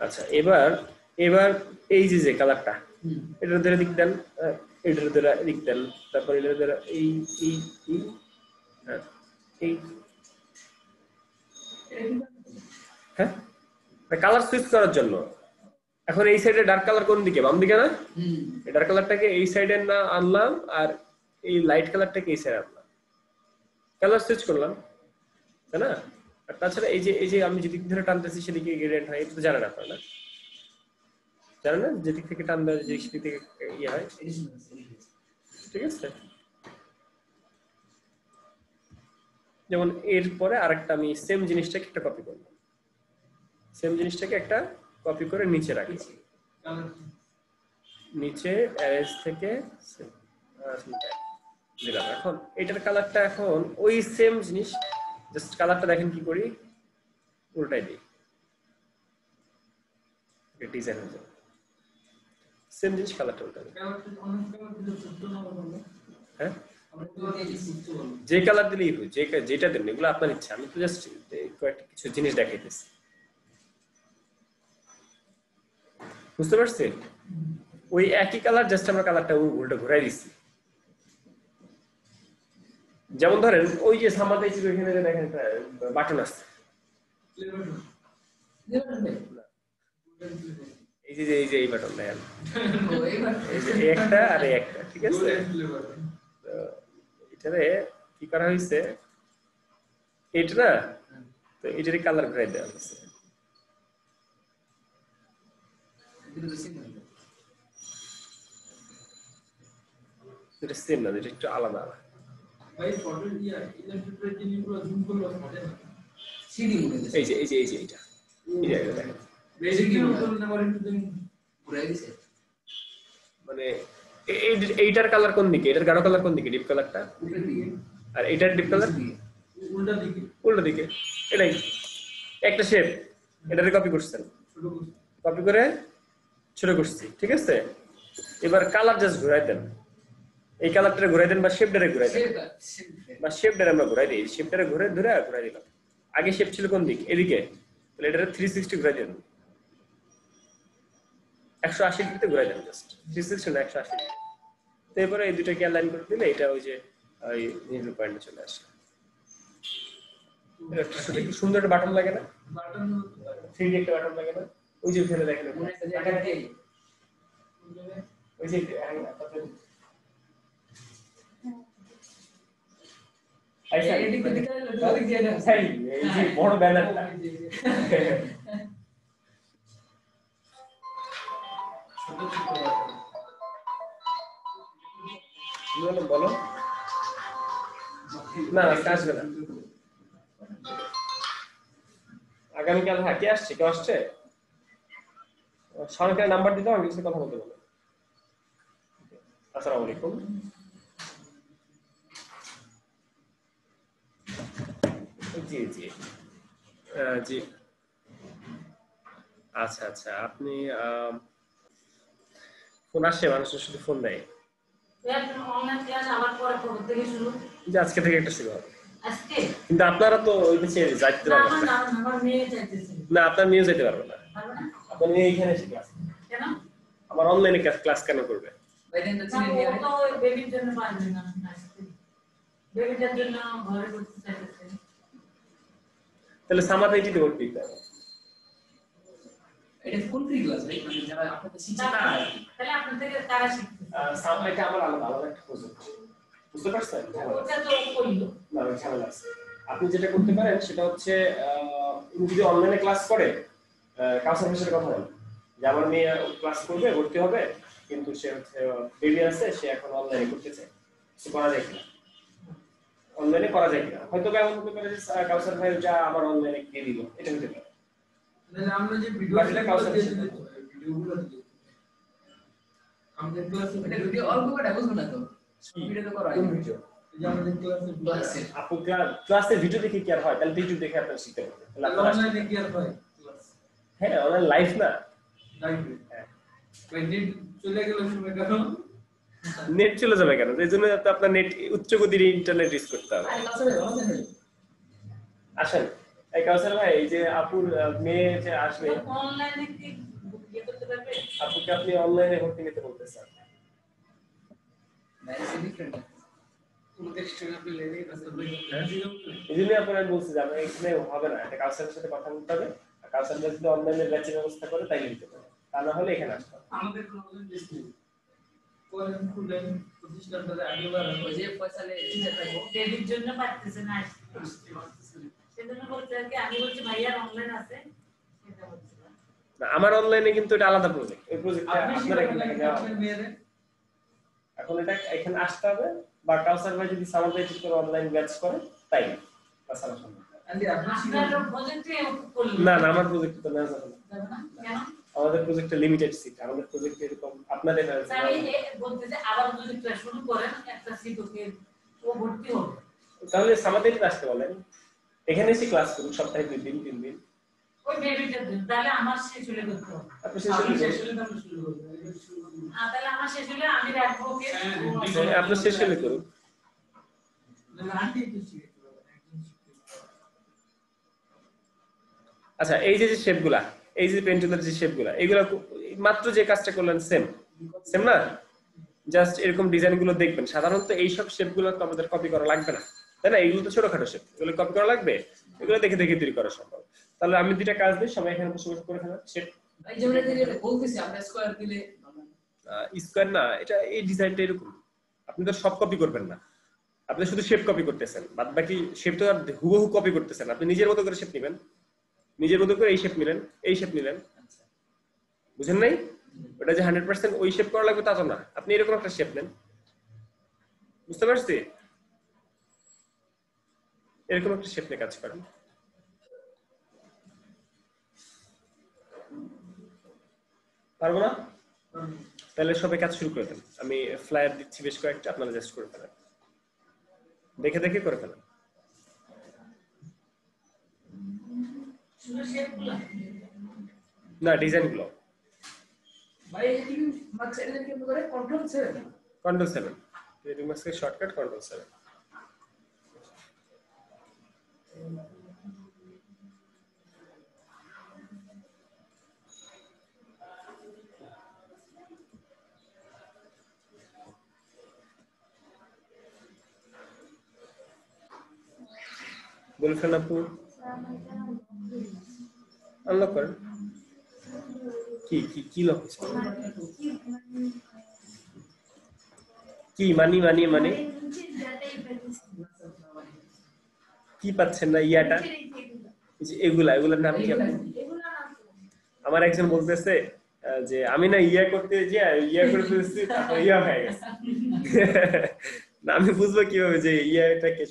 আচ্ছা এবার এই যে কালারটা এটার দ্বারা দিক দেন, এটার দ্বারা দিক দেন, তারপর এটার দ্বারা এই হ্যাঁ কালার সুইচ করার জন্য। এখন এই সাইডে ডার্ক কালার কোন দিকে? বাম দিকে না? এই ডার্ক কালারটাকে এই সাইডে না আনলাম আর এই লাইট কালারটাকে এই সাইডে আনলাম, কালার সুইচ করলাম, তাই না? আর তাছাড়া এই যে আমি যেদিক ধরে টানতেছি সেদিকে গ্রেডিয়েন্ট হয়, এটা তো জানেন আপনারা না? জানেন না যেদিক থেকে টানবে যে সেদিক থেকে ইয়ে হয়, ঠিক আছে? যেমন এরপরে আরেকটা আমি সেম জিনিসটাকে একটা কপি করলাম, সেম জিনিসটাকে একটা কপি করে নিচে রাখি, নিচে অ্যারেঞ্জ থেকে দিলাম। এখন এটার কালারটা এখন ওই সেম জিনিস, জাস্ট কালারটা দেখেন কি করি, উল্টাই দিই, ডিজাইন হয়ে যাবে সেম জিনিস, কালারটা উল্টাই দিই। হ্যাঁ যে কালার দিলেই হয়, যেটা দিন, এগুলো আপনার ইচ্ছা, আমি তো জাস্ট কয়েকটা কিছু জিনিস দেখাইতেছি, বুঝতে পারছি? ওই একই কালার, জাস্ট আমরা কালারটা উল্টো ঘুরাই দিচ্ছি। যেমন ধরেন ওই যে সামাতে ছিল এখানে যে দেখেন বাটন আছে, এই যে এই বাটন দেখেন, এই একটা আর এই একটা, ঠিক আছে? এটারে কি করা হয়েছে, এটা না, তো এটারে কালার ঘুরাই দেওয়া হয়েছে। এটা সেম না, এটা একটু আলাদা। ভাই ফটো দিয়া ইলেকট্রিক জিনিস পুরো জুম করলে হবে না, সিডি মনে এই যে এটা দেখেন, বেসিক কি উপর না করে একটু দিন ঘুরাই দিছে, মানে এইটার কালার কোন দিকে, এটার গাঢ় কালার কোন দিকে, ডিপ কালারটা উপরের দিকে, আর এটার ডিপ কালার উল্টা দিকে। এটাই একটা শেপ, এটারে কপি করছেন, কপি করে ছোট করছি, ঠিক আছে? এবার কালার জাস্ট ঘুরাই দেন, এই কালারটা ঘুরাই দেন বা শেপটারে ঘুরাই দেন, বা শেপটারে আমরা ঘুরাই দিই, শেপটারে ঘুরে ঘুরাই দিলাম। আগে শেপ ছিল কোন দিক, এদিকে, তাহলে এটারে 360 ঘুরাই দেন, 180 ডিগ্রিতে ঘুরাই দেন, জাস্ট 360 না 180 ডিগ্রি। তারপরে এই দুটোকে অ্যালাইন করে দিলে এটা ওই যে ওই নিউট্রাল পয়েন্টে চলে আসে। এটা কি সুন্দর একটা বাটন লাগে না? বাটন 3D একটা বাটন লাগে না? ওই যে ফেলে দেখেন, ওই যে আচ্ছা এদিকে দিকে ওদিক দিয়ে না, এই যে বড় ব্যানারটা, ছোট ছোট বাটন বলো না, আসবে না। আগামীকাল হ্যাঁ, কে আসছে, কেউ আসছে? সরকারি নাম্বার দিতে আমি কিছু কথা বলতে বলো। আসসালামু আলাইকুম। জি জি জি, আচ্ছা আচ্ছা, আপনি ফোন আসে, মানুষের শুধু ফোন দেয় অনলাইন ক্লাস আবার পরে খবর থেকে শুরু, যে আজকে থেকে একটা শুরু হবে, আজকে কিন্তু আপনারা তো ওই দেশে যাইতে না, পারবেন না। আমার মেয়ে যাইতেছে, না, আপনার মেয়ে যেতে পারবে না, পারবে না আপনার মেয়ে এখানে এসে ক্লাস, কেন? আমার অনলাইনে ক্লাস কেন করবে? ভাই দেন তো না, চিনি ও দিয়ে তো বেবির জন্য পারবে না আজকে, বেবিটার জন্য ঘরে করতে চাইতেছে। তাহলে সামাতে এটি দেবো ঠিক আছে। এটা কোন ফ্রি ক্লাস ভাই, মানে যারা আপনাদের শিখছে না, তাহলে আপনার থেকে তারা শিখছে, সামাইটা আমার আলাদা একটা প্রজেক্ট, বুঝতে পারছেন? ওটা তো করলো না, ওই ঝামেলা আছে। আপনি যেটা করতে পারেন সেটা হচ্ছে উনি যদি অনলাইনে ক্লাস করে, কাউন্সিলর সাথে কথা বলেন যে আমার মেয়ে ক্লাস করবে, ভর্তি হবে, কিন্তু সে হচ্ছে বেবি আছে, সে এখন অনলাইনে করতে চায়, সে করা যায় কিনা, অনলাইনে করা যায় কিনা। হয়তো এমন হতে পারে যে কাউন্সিলর ভাই যা আমার অনলাইনে দিয়ে দিল, এটা হতে পারে। মানে আমরা যে ভিডিও বাকিটা কাউন্সিলর ভিডিওগুলো দিই আমাদের ক্লাসে, এটা ভিডিও অল্প করে বুঝবো না তো, ভিডিও তো করা হয় ভিডিও আমাদের ক্লাসে আপু ক্লাসের ভিডিও দেখে কি আর হয়? তাহলে ইউটিউব দেখে আপনারা শিখতে পারবেন। তাহলে আপনারা অনলাইনে কি আর হয় ক্লাস? হ্যাঁ, অনলাইন লাইভ না, লাইভে হ্যাঁ। ভাই নেট চলে গেল সময় কারণ নেট চলে যাবে কেন? এই জন্য তো আপনার নেট উচ্চ গতির ইন্টারনেট ইউজ করতে হবে। আসেন এই কাউসার ভাই, এই যে আপুর মেয়ে যে আসবে, অনলাইনে কি ইয়ে করতে পারবে? আপুকে আপনি অনলাইনে ভর্তি নিতে বলতেছেন। এই জন্য আপনারা বলছি যে আমরা এখানে হবে না, এটা কাউসারের সাথে কথা বলতে হবে। আর কাউসার যদি অনলাইনে ব্যাচের ব্যবস্থা করে তাই নিতে পারে, তা না হলে এখানে আসতে হবে। আমাদের প্রবলেম বেশ নেই কোন খুলেন প্রতিষ্ঠানটাতে আগেবার ওই যে পয়সালে চিন্তা থাকবো ডেবির জন্য পারতেছে না, সেজন্য বলতে আর কি আমি বলছি ভাইয়ার অনলাইন আছে সেটা বলছি না, আমার অনলাইনে কিন্তু এটা আলাদা প্রজেক্ট। এই প্রজেক্টটা আপনি আপনারা এখানে নেওয়া হবে। আপনার মেয়েরে এখন এটা এখানে আসতে হবে, বা কাউসার ভাই যদি সামার ভাই ঠিক অনলাইন ব্যাচ করে তাই তাছাড়া সম্ভব না। আন্টি আপনার আপনার প্রজেক্টে করলেন না না, আমার প্রজেক্ট তো না যাবে না। যাবে না কেন? আমাদের প্রজেক্টে লিমিটেড সিট, আমাদের প্রজেক্টে এরকম আপনাদের আমি বলতে যে আবার প্রজেক্টটা শুরু করেন, একটা সিট ওকে ও ভর্তি হবে। তাহলে সামাদের আসতে বলেন, এখানে এসে ক্লাস করুন সপ্তাহে 2 দিন 3 দিন। ওই বেবিটা দিন, তাহলে আমার শেষ হলে করতে হবে। আপনি শেষ হলে আমরা শুরু করব তাহলে আমার শেষ হলে আমি রাখবো ওকে। আপনি শেষ হলে করুন। আন্টি একটু শিখতে পারবেন একজন শিখতে আচ্ছা, এই যে শেপগুলা, এই যে পেন্টুলার যে শেপগুলা, এগুলা মাত্র যে কাজটা করলেন সেম সেম না? জাস্ট এরকম ডিজাইন গুলো দেখবেন। সাধারণত এই সব শেপগুলো তো আমাদের কপি করা লাগবে না, তাই না? এগুলো তো ছোটখাটো শেপ, এগুলো কপি করা লাগবে? এগুলো দেখে দেখে তৈরি করা সম্ভব। তাহলে আমি দুইটা কাজ দিই, সবাই এখানে বসে বসে করে ফেলেন শেপ। ভাই যেমন এটা বলতেছি আমরা স্কয়ার দিলে স্কয়ার না, এটা এই ডিজাইনটা এরকম। আপনি তো সব কপি করবেন না, আপনি শুধু শেপ কপি করতেছেন, বাদ বাকি শেপ তো আর হুবহু কপি করতেছেন। আপনি নিজের মতো করে শেপ নেবেন, নিজের মতো করে এই শেপ নিলেন, এই শেপ নিলেন, বুঝেন নাই? ওটা যে 100% ওই শেপ করা লাগবে তা তো না, আপনি এরকম একটা শেপ নেন, বুঝতে পারছি? এরকম একটা শেপ নিয়ে কাজ করেন। পারবো না? তাহলে সবাই কাজ শুরু করে দেন। আমি ফ্লায়ার দিচ্ছি বেশ কয়েকটা, আপনারা জাস্ট করে ফেলেন, দেখে দেখে করে ফেলেন। শুধু শেপগুলো না, ডিজাইন গুলো। ভাই এটা কি মাছ এটা কি করে কন্ট্রোল 7 কন্ট্রোল 7 এর মাসকে শর্টকাট কন্ট্রোল 7। বলছেন আপু আনলক করেন। কি কি কি লক হচ্ছে? কি মানি মানি মানে কি পাচ্ছেন না? ইয়াটা এগুলা এগুলার নাম কি আপনি? আমার একজন বলতেছে যে আমি না ইয়া করতে যে ইয়া করে ফেলছি, তারপর ইয়া হয়ে গেছে। না আমি বুঝবো কিভাবে যে ইয়াটা কে?